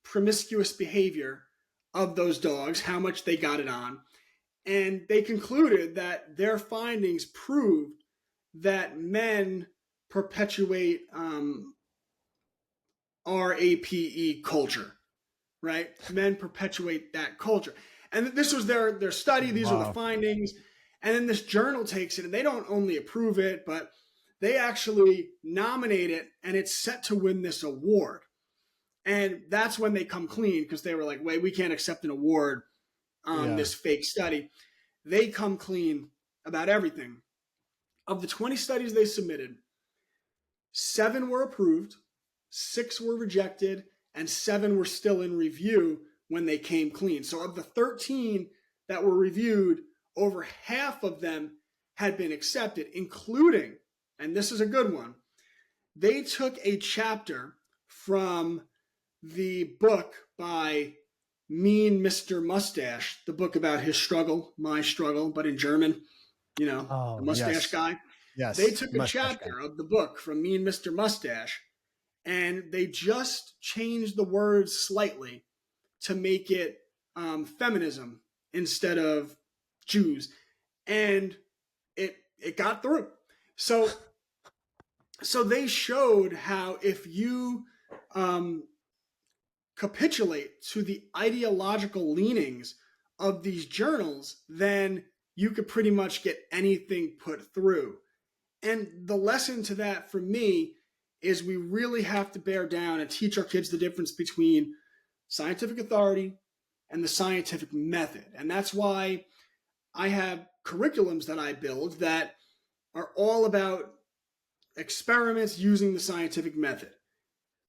promiscuous behavior of those dogs, how much they got it on. And they concluded that their findings proved that men perpetuate RAPE culture, right? Men perpetuate that culture. And this was their study. These are the findings. And then this journal takes it, and they don't only approve it, but they actually nominate it, and it's set to win this award. And that's when they come clean, because they were like, wait, we can't accept an award on this fake study. They come clean about everything. Of the 20 studies they submitted, 7 were approved, 6 were rejected, and 7 were still in review when they came clean. So of the 13 that were reviewed, over half of them had been accepted, including, and this is a good one, they took a chapter from the book by Mean Mr. Mustache, the book about his struggle, my struggle, but in German, the mustache guy. Yes. They took a chapter of the book from Mean Mr. Mustache, and they just changed the words slightly to make it feminism instead of Jews. And it got through. So they showed how if you capitulate to the ideological leanings of these journals, then you could pretty much get anything put through. And the lesson to that for me is we really have to bear down and teach our kids the difference between scientific authority and the scientific method. And that's why I have curriculums that I build that are all about experiments using the scientific method.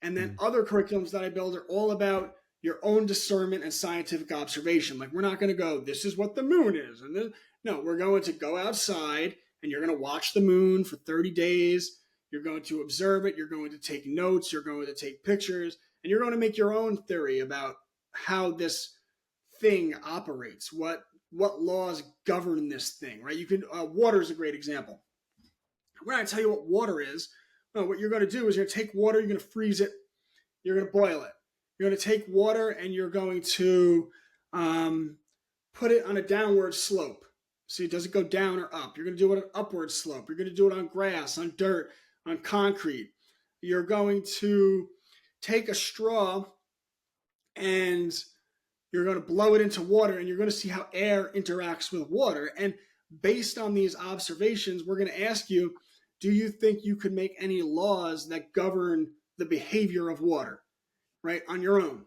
And then other curriculums that I build are all about your own discernment and scientific observation. Like, we're not going to go, this is what the moon is. And then, no, we're going to go outside and you're going to watch the moon for 30 days. You're going to observe it. You're going to take notes. You're going to take pictures. And you're going to make your own theory about how this thing operates, what laws govern this thing, right? You can, water is a great example. When I tell you what water is, no, what you're going to do is you're going to take water, you're going to freeze it, you're going to boil it. You're going to take water and you're going to put it on a downward slope. So it doesn't go down or up. You're going to do it on an upward slope. You're going to do it on grass, on dirt, on concrete. You're going to take a straw and you're going to blow it into water, and you're going to see how air interacts with water. And based on these observations, we're going to ask you, do you think you could make any laws that govern the behavior of water, right, on your own?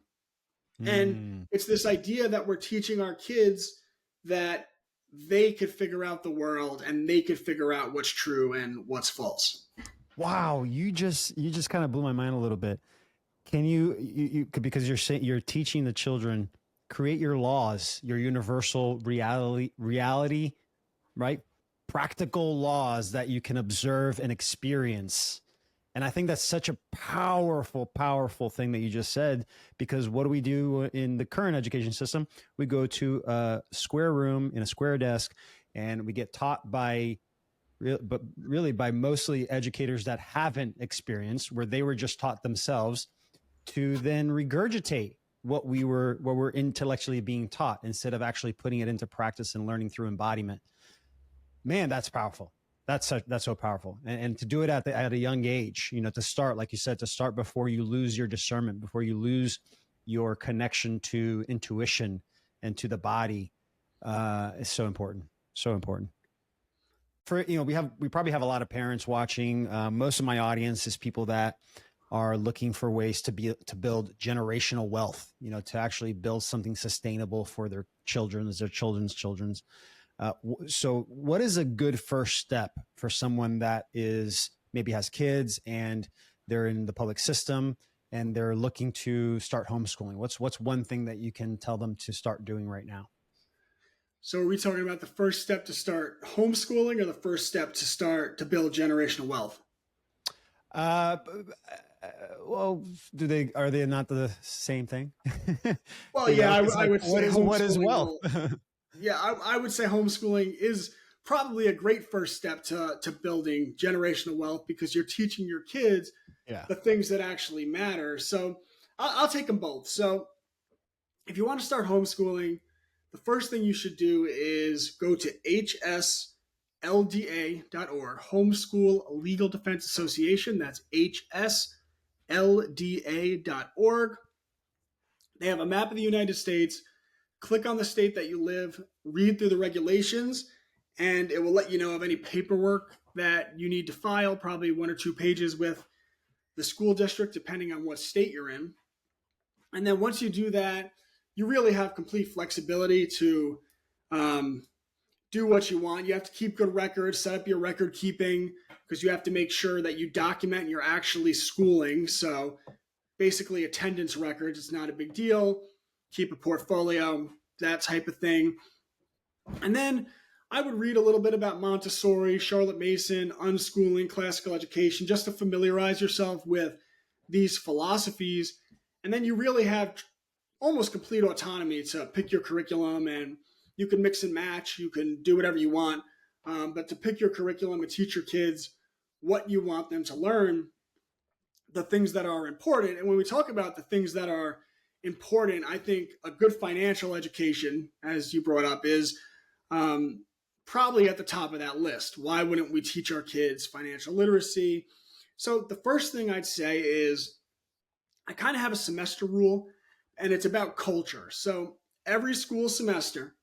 And it's this idea that we're teaching our kids that they could figure out the world and they could figure out what's true and what's false. Wow, you just kind of blew my mind a little bit. Can you because you're teaching the children, create your laws, your universal reality, right? Practical laws that you can observe and experience. And I think that's such a powerful, powerful thing that you just said, because what do we do in the current education system? We go to a square room in a square desk and we get taught by mostly educators that haven't experienced, where they were just taught themselves to then regurgitate what we're intellectually being taught instead of actually putting it into practice and learning through embodiment. Man, that's powerful. That's so powerful. And to do it at a young age, to start, like you said, to start before you lose your discernment, before you lose your connection to intuition and to the body, is so important. So important. We probably have a lot of parents watching. Most of my audience is people that are looking for ways to build generational wealth, to actually build something sustainable for their children, their children's children's. So what is a good first step for someone that maybe has kids and they're in the public system and they're looking to start homeschooling? What's one thing that you can tell them to start doing right now? So are we talking about the first step to start homeschooling or the first step to build generational wealth? Well, are they not the same thing? Well, yeah, I would say what is wealth? Yeah, I would say homeschooling is probably a great first step to building generational wealth, because you're teaching your kids the things that actually matter. So I'll take them both. So if you want to start homeschooling, the first thing you should do is go to hslda.org, Homeschool Legal Defense Association. That's hslda.org. They have a map of the United States. Click on the state that you live, read through the regulations, and it will let you know of any paperwork that you need to file, probably 1 or 2 pages with the school district, depending on what state you're in. And then once you do that, you really have complete flexibility to do what you want. You have to keep good records, set up your record keeping because you have to make sure that you document you're actually schooling. So basically attendance records, it's not a big deal. Keep a portfolio, that type of thing. And then I would read a little bit about Montessori, Charlotte Mason, unschooling, classical education, just to familiarize yourself with these philosophies. And then you really have almost complete autonomy to pick your curriculum, and you can mix and match. You can do whatever you want. But to pick your curriculum and teach your kids what you want them to learn, the things that are important. And when we talk about the things that are important, I think a good financial education, as you brought up, is probably at the top of that list. Why wouldn't we teach our kids financial literacy? So the first thing I'd say is I kind of have a semester rule, and it's about culture. So every school semester,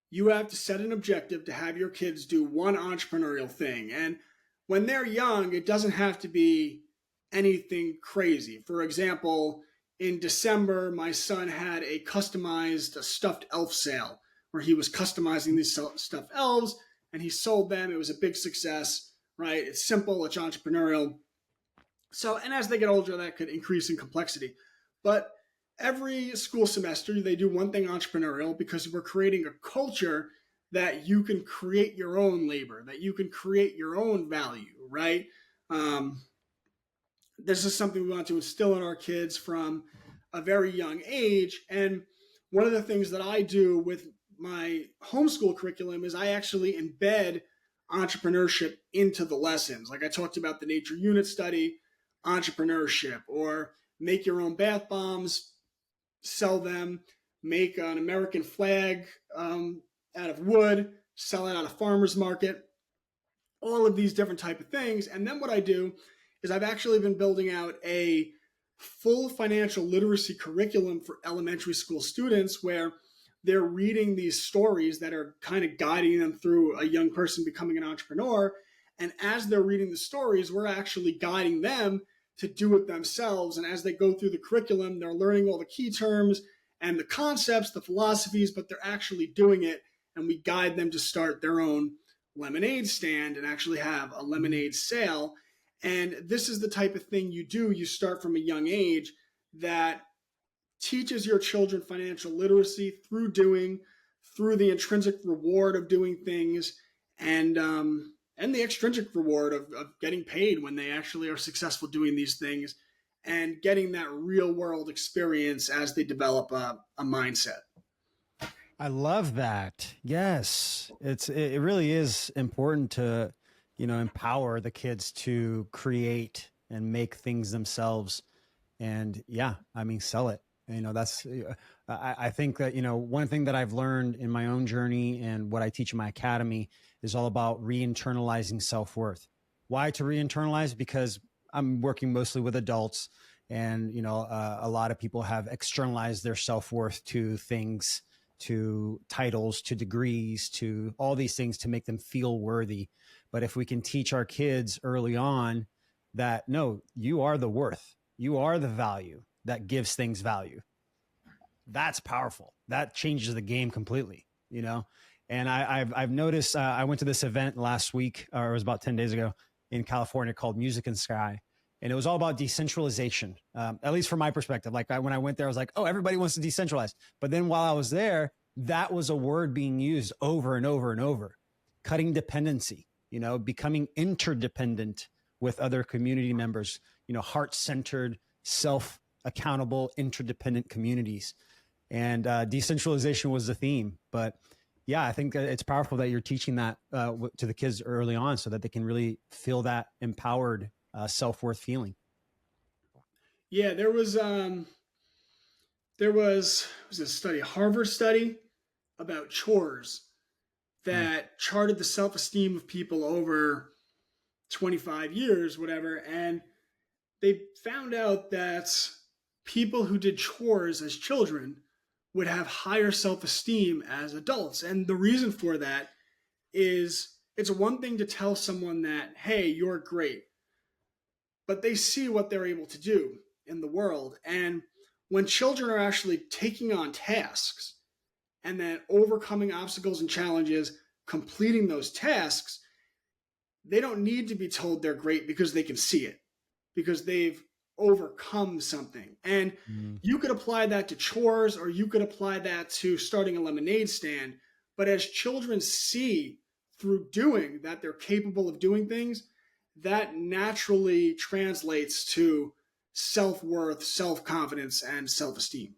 you have to set an objective to have your kids do one entrepreneurial thing. And when they're young, it doesn't have to be anything crazy. For example, in December, my son had a customized stuffed elf sale where he was customizing these stuffed elves and he sold them. It was a big success, right? It's simple, it's entrepreneurial. So, and as they get older, that could increase in complexity. But every school semester, they do one thing entrepreneurial because we're creating a culture that you can create your own labor, that you can create your own value, right? This is something we want to instill in our kids from a very young age. And one of the things that I do with my homeschool curriculum is I actually embed entrepreneurship into the lessons. Like I talked about the nature unit study, entrepreneurship, or make your own bath bombs, sell them, make an American flag out of wood, sell it at a farmer's market, all of these different type of things. And then what I do is I've actually been building out a full financial literacy curriculum for elementary school students where they're reading these stories that are kind of guiding them through a young person becoming an entrepreneur. And as they're reading the stories, we're actually guiding them to do it themselves. And as they go through the curriculum, they're learning all the key terms and the concepts, the philosophies, but they're actually doing it. And we guide them to start their own lemonade stand and actually have a lemonade sale. And this is the type of thing you do. You start from a young age that teaches your children financial literacy through the intrinsic reward of doing things, and the extrinsic reward of getting paid when they actually are successful doing these things, and getting that real world experience as they develop a mindset. I love that. Yes, it really is important to, empower the kids to create and make things themselves. And yeah, I mean, sell it. That's, I think that, one thing that I've learned in my own journey and what I teach in my academy is all about re-internalizing self-worth. Why to re-internalize? Because I'm working mostly with adults, and, a lot of people have externalized their self-worth to things, to titles, to degrees, to all these things to make them feel worthy. But if we can teach our kids early on that, no, you are the worth, you are the value that gives things value, that's powerful. That changes the game completely, And I've noticed, I went to this event last week, or it was about 10 days ago in California, called Music and Sky. And it was all about decentralization, at least from my perspective. Like when I went there, I was like, oh, everybody wants to decentralize. But then while I was there, that was a word being used over and over and over. Cutting dependency, becoming interdependent with other community members, heart-centered, self-accountable, interdependent communities. And decentralization was the theme. But yeah, I think it's powerful that you're teaching that to the kids early on so that they can really feel that empowered self-worth feeling. Yeah, there was a study, Harvard study about chores that charted the self-esteem of people over 25 years, whatever. And they found out that people who did chores as children would have higher self-esteem as adults. And the reason for that is it's one thing to tell someone that, hey, you're great, but they see what they're able to do in the world. And when children are actually taking on tasks and then overcoming obstacles and challenges, completing those tasks, they don't need to be told they're great because they can see it, because they've overcome something. And Mm. you could apply that to chores, or you could apply that to starting a lemonade stand. But as children see through doing that they're capable of doing things, that naturally translates to self-worth, self-confidence, and self-esteem.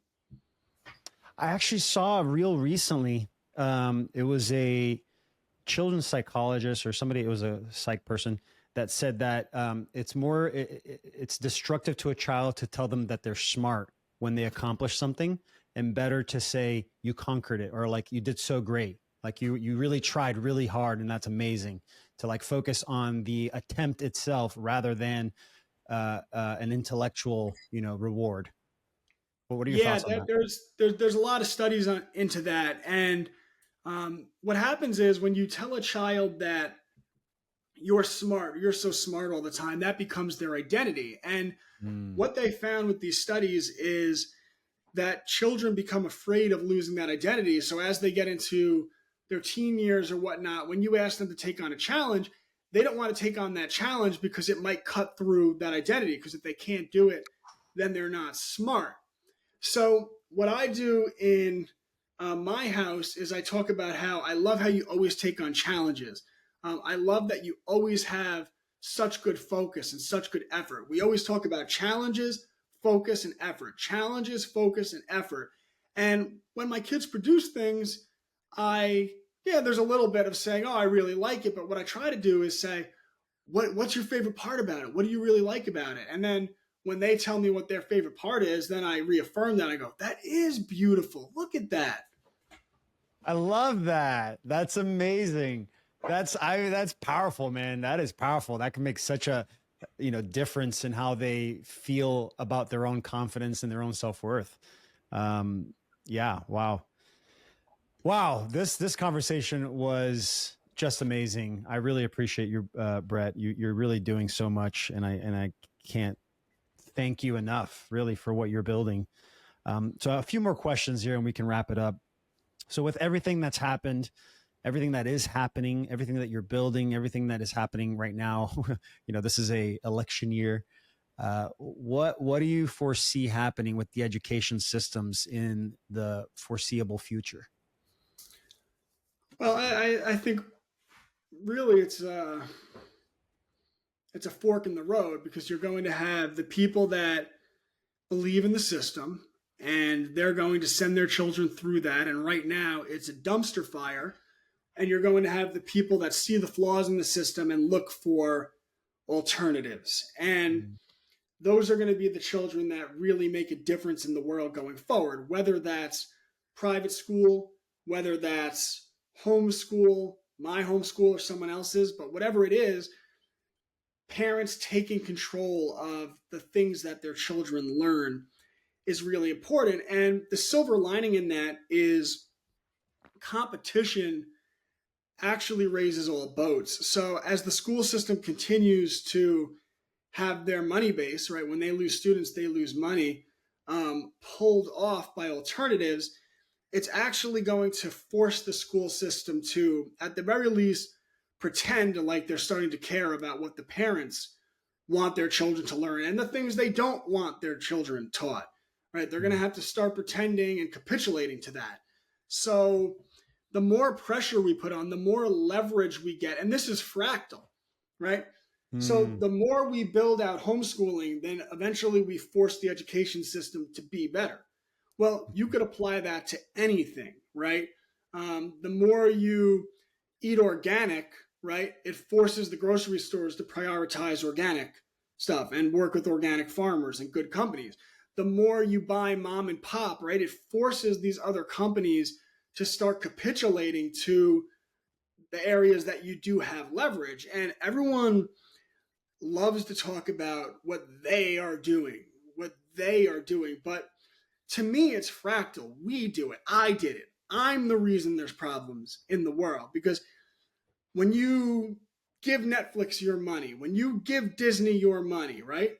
I actually saw a reel recently. It was a children's psychologist or somebody, it was a psych person that said that it's destructive to a child to tell them that they're smart when they accomplish something, and better to say you conquered it, or like you did so great, like you really tried really hard and that's amazing, to like focus on the attempt itself rather than an intellectual reward. But what are your Yeah, thoughts on that? there's a lot of studies into that. And what happens is when you tell a child that you're smart, you're so smart all the time, that becomes their identity. And Mm. what they found with these studies is that children become afraid of losing that identity. So as they get into their teen years or whatnot, when you ask them to take on a challenge, they don't want to take on that challenge because it might cut through that identity. Because if they can't do it, then they're not smart. So what I do in my house is I talk about how I love how you always take on challenges. I love that you always have such good focus and such good effort. We always talk about challenges, focus, and effort. Challenges, focus, and effort. And when my kids produce things, there's a little bit of saying, oh, I really like it. But what I try to do is say, what's your favorite part about it? What do you really like about it? And then when they tell me what their favorite part is, then I reaffirm that. I go, that is beautiful. Look at that. I love that. That's amazing. That's powerful, man. That is powerful. That can make such a difference in how they feel about their own confidence and their own self-worth. Yeah. Wow. Wow. This conversation was just amazing. I really appreciate you, Brett. You're really doing so much, and I can't thank you enough, really, for what you're building. So a few more questions here, and we can wrap it up. So with everything that's happened, everything that is happening, everything that you're building, everything that is happening right now, this is a election year. What do you foresee happening with the education systems in the foreseeable future? Well, I think really it's a fork in the road, because you're going to have the people that believe in the system, and they're going to send their children through that. And right now it's a dumpster fire. And you're going to have the people that see the flaws in the system and look for alternatives. And those are going to be the children that really make a difference in the world going forward, whether that's private school, whether that's homeschool, my homeschool, or someone else's. But whatever it is, parents taking control of the things that their children learn is really important. And the silver lining in that is competition actually raises all boats. So as the school system continues to have their money base, right, when they lose students, they lose money, pulled off by alternatives, it's actually going to force the school system to, at the very least, pretend like they're starting to care about what the parents want their children to learn and the things they don't want their children taught, right? They're going to have to start pretending and capitulating to that. So the more pressure we put on, the more leverage we get. And this is fractal, right? So the more we build out homeschooling, then eventually we force the education system to be better. Well, you could apply that to anything, right? The more you eat organic, right, it forces the grocery stores to prioritize organic stuff and work with organic farmers and good companies. The more you buy mom and pop, right, it forces these other companies to start capitulating to the areas that you do have leverage. And everyone loves to talk about what they are doing, But to me, it's fractal. We do it. I did it. I'm the reason there's problems in the world. Because when you give Netflix your money, when you give Disney your money, right?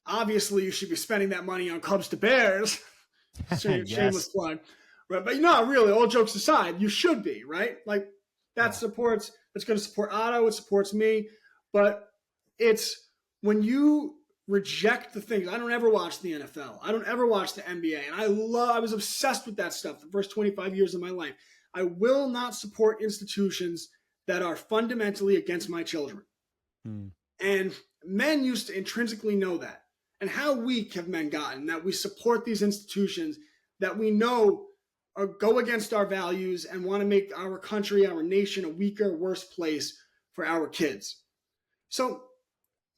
Obviously, you should be spending that money on Cubs to Bears. Shameless Yes. plug. Right? But really, all jokes aside, you should be, right? Like that Yeah. supports It's going to support Otto. It supports me. But it's when you reject the things. I don't ever watch the NFL. I don't ever watch the NBA. And I was obsessed with that stuff the first 25 years of my life. I will not support institutions that are fundamentally against my children. And men used to intrinsically know that. And how weak have men gotten that we support these institutions that we know go against our values and want to make our country, our nation, a weaker, worse place for our kids. So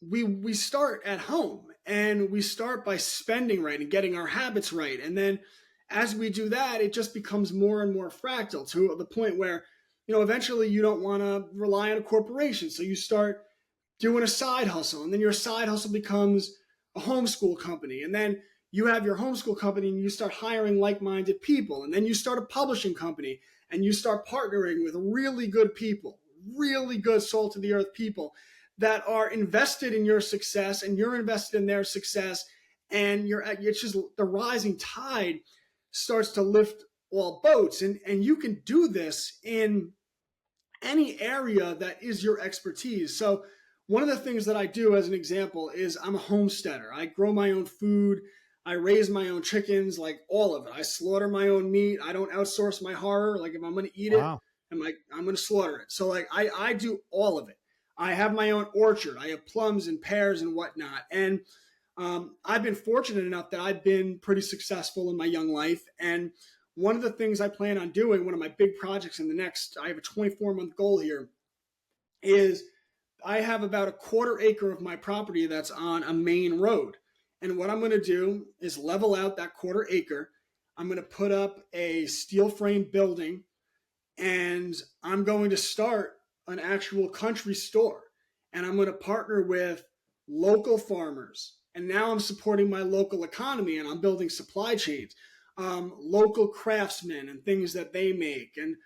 we start at home, and we start by spending right and getting our habits right. And then as we do that, it just becomes more and more fractal to the point where, eventually you don't want to rely on a corporation. So you start doing a side hustle, and then your side hustle becomes a homeschool company. And then you have your homeschool company and you start hiring like-minded people. And then you start a publishing company and you start partnering with really good people, really good salt of the earth people that are invested in your success, and you're invested in their success. And it's just the rising tide starts to lift all boats. And you can do this in any area that is your expertise. So one of the things that I do as an example is I'm a homesteader. I grow my own food. I raise my own chickens, like all of it. I slaughter my own meat. I don't outsource my horror. Like if I'm going to eat it, I'm going to slaughter it. So like I do all of it. I have my own orchard. I have plums and pears and whatnot. And I've been fortunate enough that I've been pretty successful in my young life. And one of the things I plan on doing, one of my big projects in the next, I have a 24-month goal here, is I have about a 1/4 acre of my property that's on a main road. And what I'm going to do is level out that 1/4 acre. I'm going to put up a steel frame building, and I'm going to start an actual country store. And I'm going to partner with local farmers. And now I'm supporting my local economy, and I'm building supply chains, local craftsmen and things that they make, and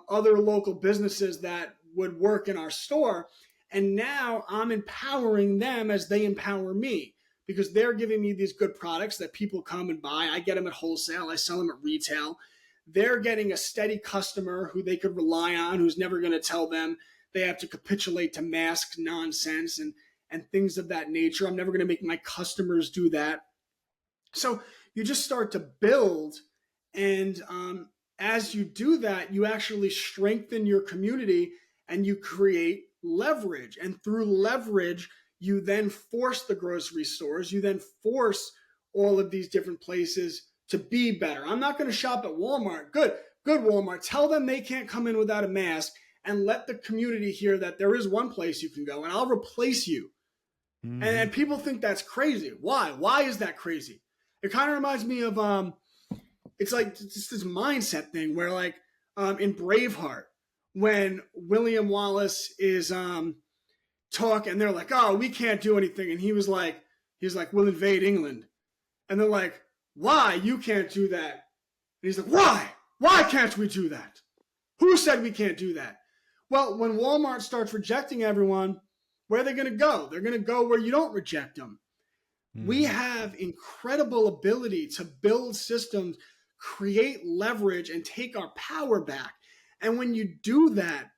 other local businesses that would work in our store. And now I'm empowering them as they empower me, because they're giving me these good products that people come and buy. I get them at wholesale. I sell them at retail. They're getting a steady customer who they could rely on, who's never going to tell them they have to capitulate to mask nonsense and things of that nature. I'm never going to make my customers do that. So you just start to build. And as you do that, you actually strengthen your community and you create leverage. And through leverage, you then force the grocery stores, you then force all of these different places to be better. I'm not going to shop at Walmart. Good Walmart. Tell them they can't come in without a mask, and let the community hear that there is one place you can go, and I'll replace you. Mm-hmm. And people think that's crazy. Why? Why is that crazy? It kind of reminds me of, it's like just this mindset thing where like in Braveheart, when William Wallace is talking, and they're like, oh, we can't do anything. And he's like, we'll invade England. And they're like, why? You can't do that. And he's like, why? Why can't we do that? Who said we can't do that? Well, when Walmart starts rejecting everyone, where are they going to go? They're going to go where you don't reject them. Mm-hmm. We have incredible ability to build systems, create leverage, and take our power back. And when you do that,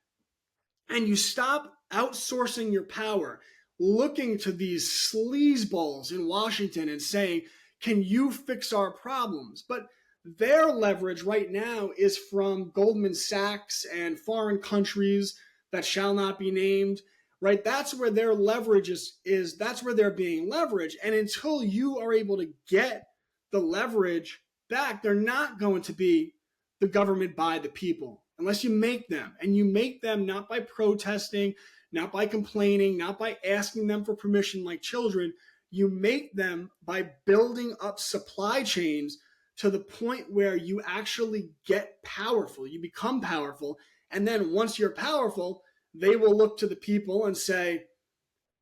and you stop outsourcing your power, looking to these sleazeballs in Washington and saying, can you fix our problems? But their leverage right now is from Goldman Sachs and foreign countries that shall not be named, right? That's where their leverage is that's where they're being leveraged. And until you are able to get the leverage back, they're not going to be the government by the people unless you make them. And you make them not by protesting, not by complaining, not by asking them for permission like children. You make them by building up supply chains to the point where you actually get powerful. You become powerful. And then once you're powerful, they will look to the people and say,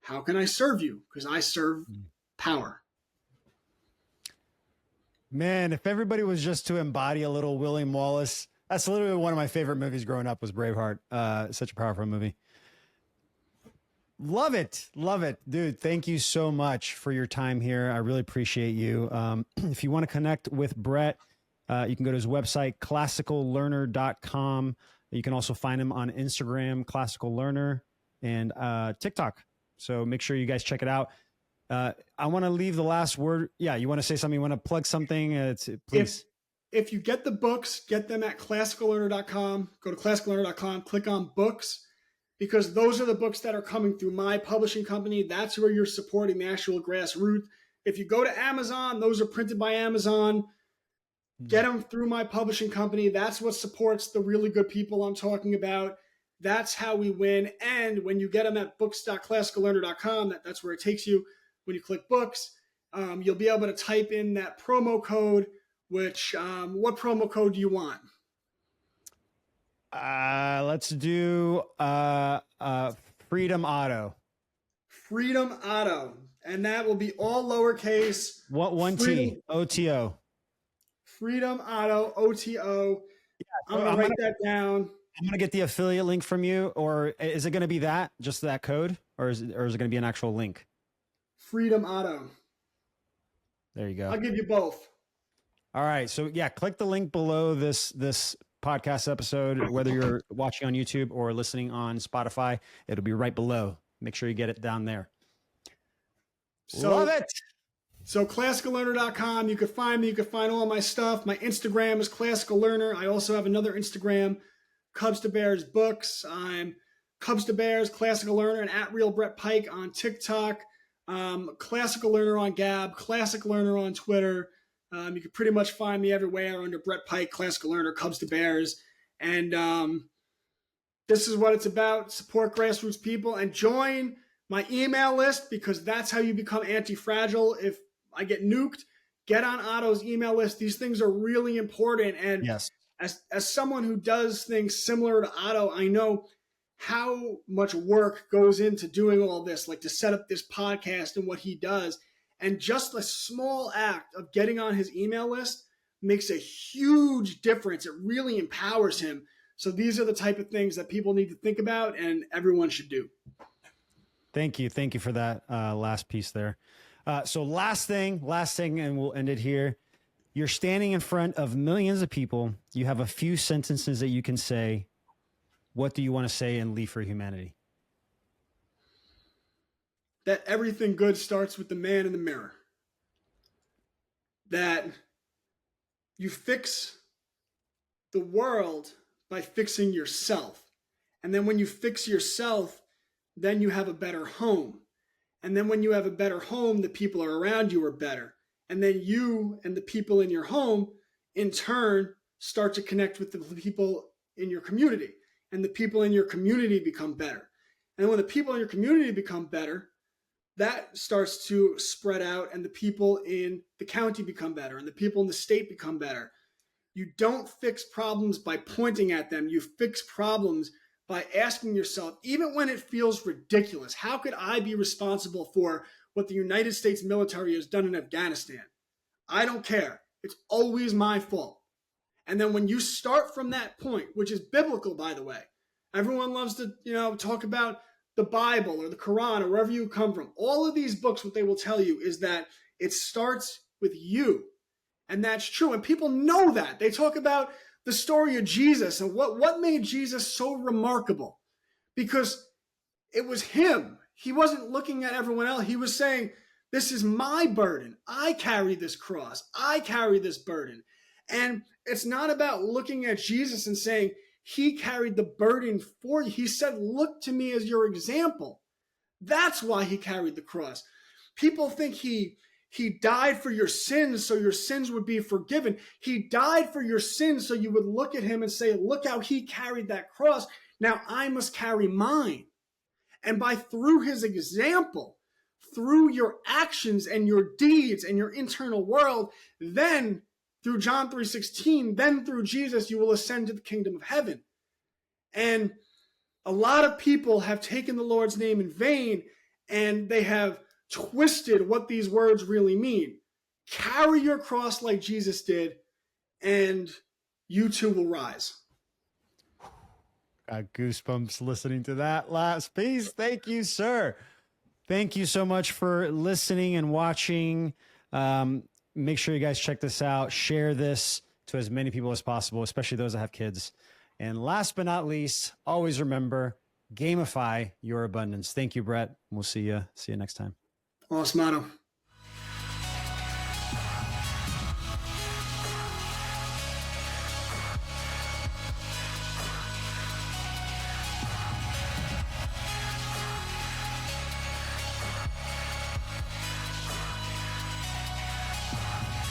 how can I serve you? Because I serve power. Man, if everybody was just to embody a little William Wallace, that's literally one of my favorite movies growing up was Braveheart. Such a powerful movie. Love it. Love it. Dude, thank you so much for your time here. I really appreciate you. If you want to connect with Brett, you can go to his website, classicallearner.com. You can also find him on Instagram, Classical Learner, and TikTok. So make sure you guys check it out. I want to leave the last word. Yeah, you want to say something? You want to plug something? Please. If you get the books, get them at classicallearner.com. Go to classicallearner.com, click on books, because those are the books that are coming through my publishing company. That's where you're supporting the actual grassroots. If you go to Amazon, those are printed by Amazon. Get them through my publishing company. That's what supports the really good people I'm talking about. That's how we win. And when you get them at books.classicallearner.com, that's where it takes you. When you click books, you'll be able to type in that promo code, which, what promo code do you want? Let's do Freedom Auto. Freedom Auto. And that will be all lowercase. One T, OTO. Freedom Auto, OTO. Yeah, I'm going to write that down. I'm going to get the affiliate link from you, or is it going to be that, just that code, or is it going to be an actual link? Freedom Auto. There you go. I'll give you both. All right. So yeah, click the link below this podcast episode, whether you're watching on YouTube or listening on Spotify, it'll be right below. Make sure you get it down there. Love it. So classicallearner.com, you can find me, you can find all my stuff. My Instagram is Classical Learner. I also have another Instagram, Cubs to Bears Books. I'm Cubs to Bears, Classical Learner, and at Real Brett Pike on TikTok. Classical Learner on Gab, Classic Learner on Twitter. You can pretty much find me everywhere under Brett Pike, Classical Learner, Cubs to Bears. And this is what it's about. Support grassroots people and join my email list, because that's how you become anti-fragile. If I get nuked, get on Otto's email list. These things are really important. And yes, as someone who does things similar to Otto, I know how much work goes into doing all this, like to set up this podcast and what he does. And just a small act of getting on his email list makes a huge difference. It really empowers him. So these are the type of things that people need to think about and everyone should do. Thank you. Thank you for that last piece there. So last thing, and we'll end it here. You're standing in front of millions of people. You have a few sentences that you can say. What do you want to say and leave for humanity? That everything good starts with the man in the mirror. That you fix the world by fixing yourself. And then when you fix yourself, then you have a better home. And then when you have a better home, the people around you are better. And then you and the people in your home, in turn, start to connect with the people in your community. And the people in your community become better. And when the people in your community become better, that starts to spread out, and the people in the county become better, and the people in the state become better. You don't fix problems by pointing at them. You fix problems by asking yourself, even when it feels ridiculous, how could I be responsible for what the United States military has done in Afghanistan? I don't care. It's always my fault. And then when you start from that point, which is biblical, by the way, everyone loves to, talk about the Bible or the Quran or wherever you come from. All of these books, what they will tell you is that it starts with you. And that's true. And people know that. They talk about the story of Jesus and what made Jesus so remarkable, because it was him. He wasn't looking at everyone else. He was saying, this is my burden. I carry this cross. I carry this burden. And it's not about looking at Jesus and saying, he carried the burden for you. He said, look to me as your example. That's why he carried the cross. People think he died for your sins so your sins would be forgiven. He died for your sins so you would look at him and say, look how he carried that cross. Now I must carry mine. And through his example, through your actions and your deeds and your internal world, then through John 3:16, then through Jesus, you will ascend to the kingdom of heaven. And a lot of people have taken the Lord's name in vain, and they have twisted what these words really mean. Carry your cross like Jesus did, and you too will rise. Got goosebumps listening to that last piece. Thank you, sir. Thank you so much for listening and watching. Make sure you guys check this out. Share this to as many people as possible, especially those that have kids. And last but not least, always remember, gamify your abundance. Thank you, Brett. We'll see you next time. Awesome, motto.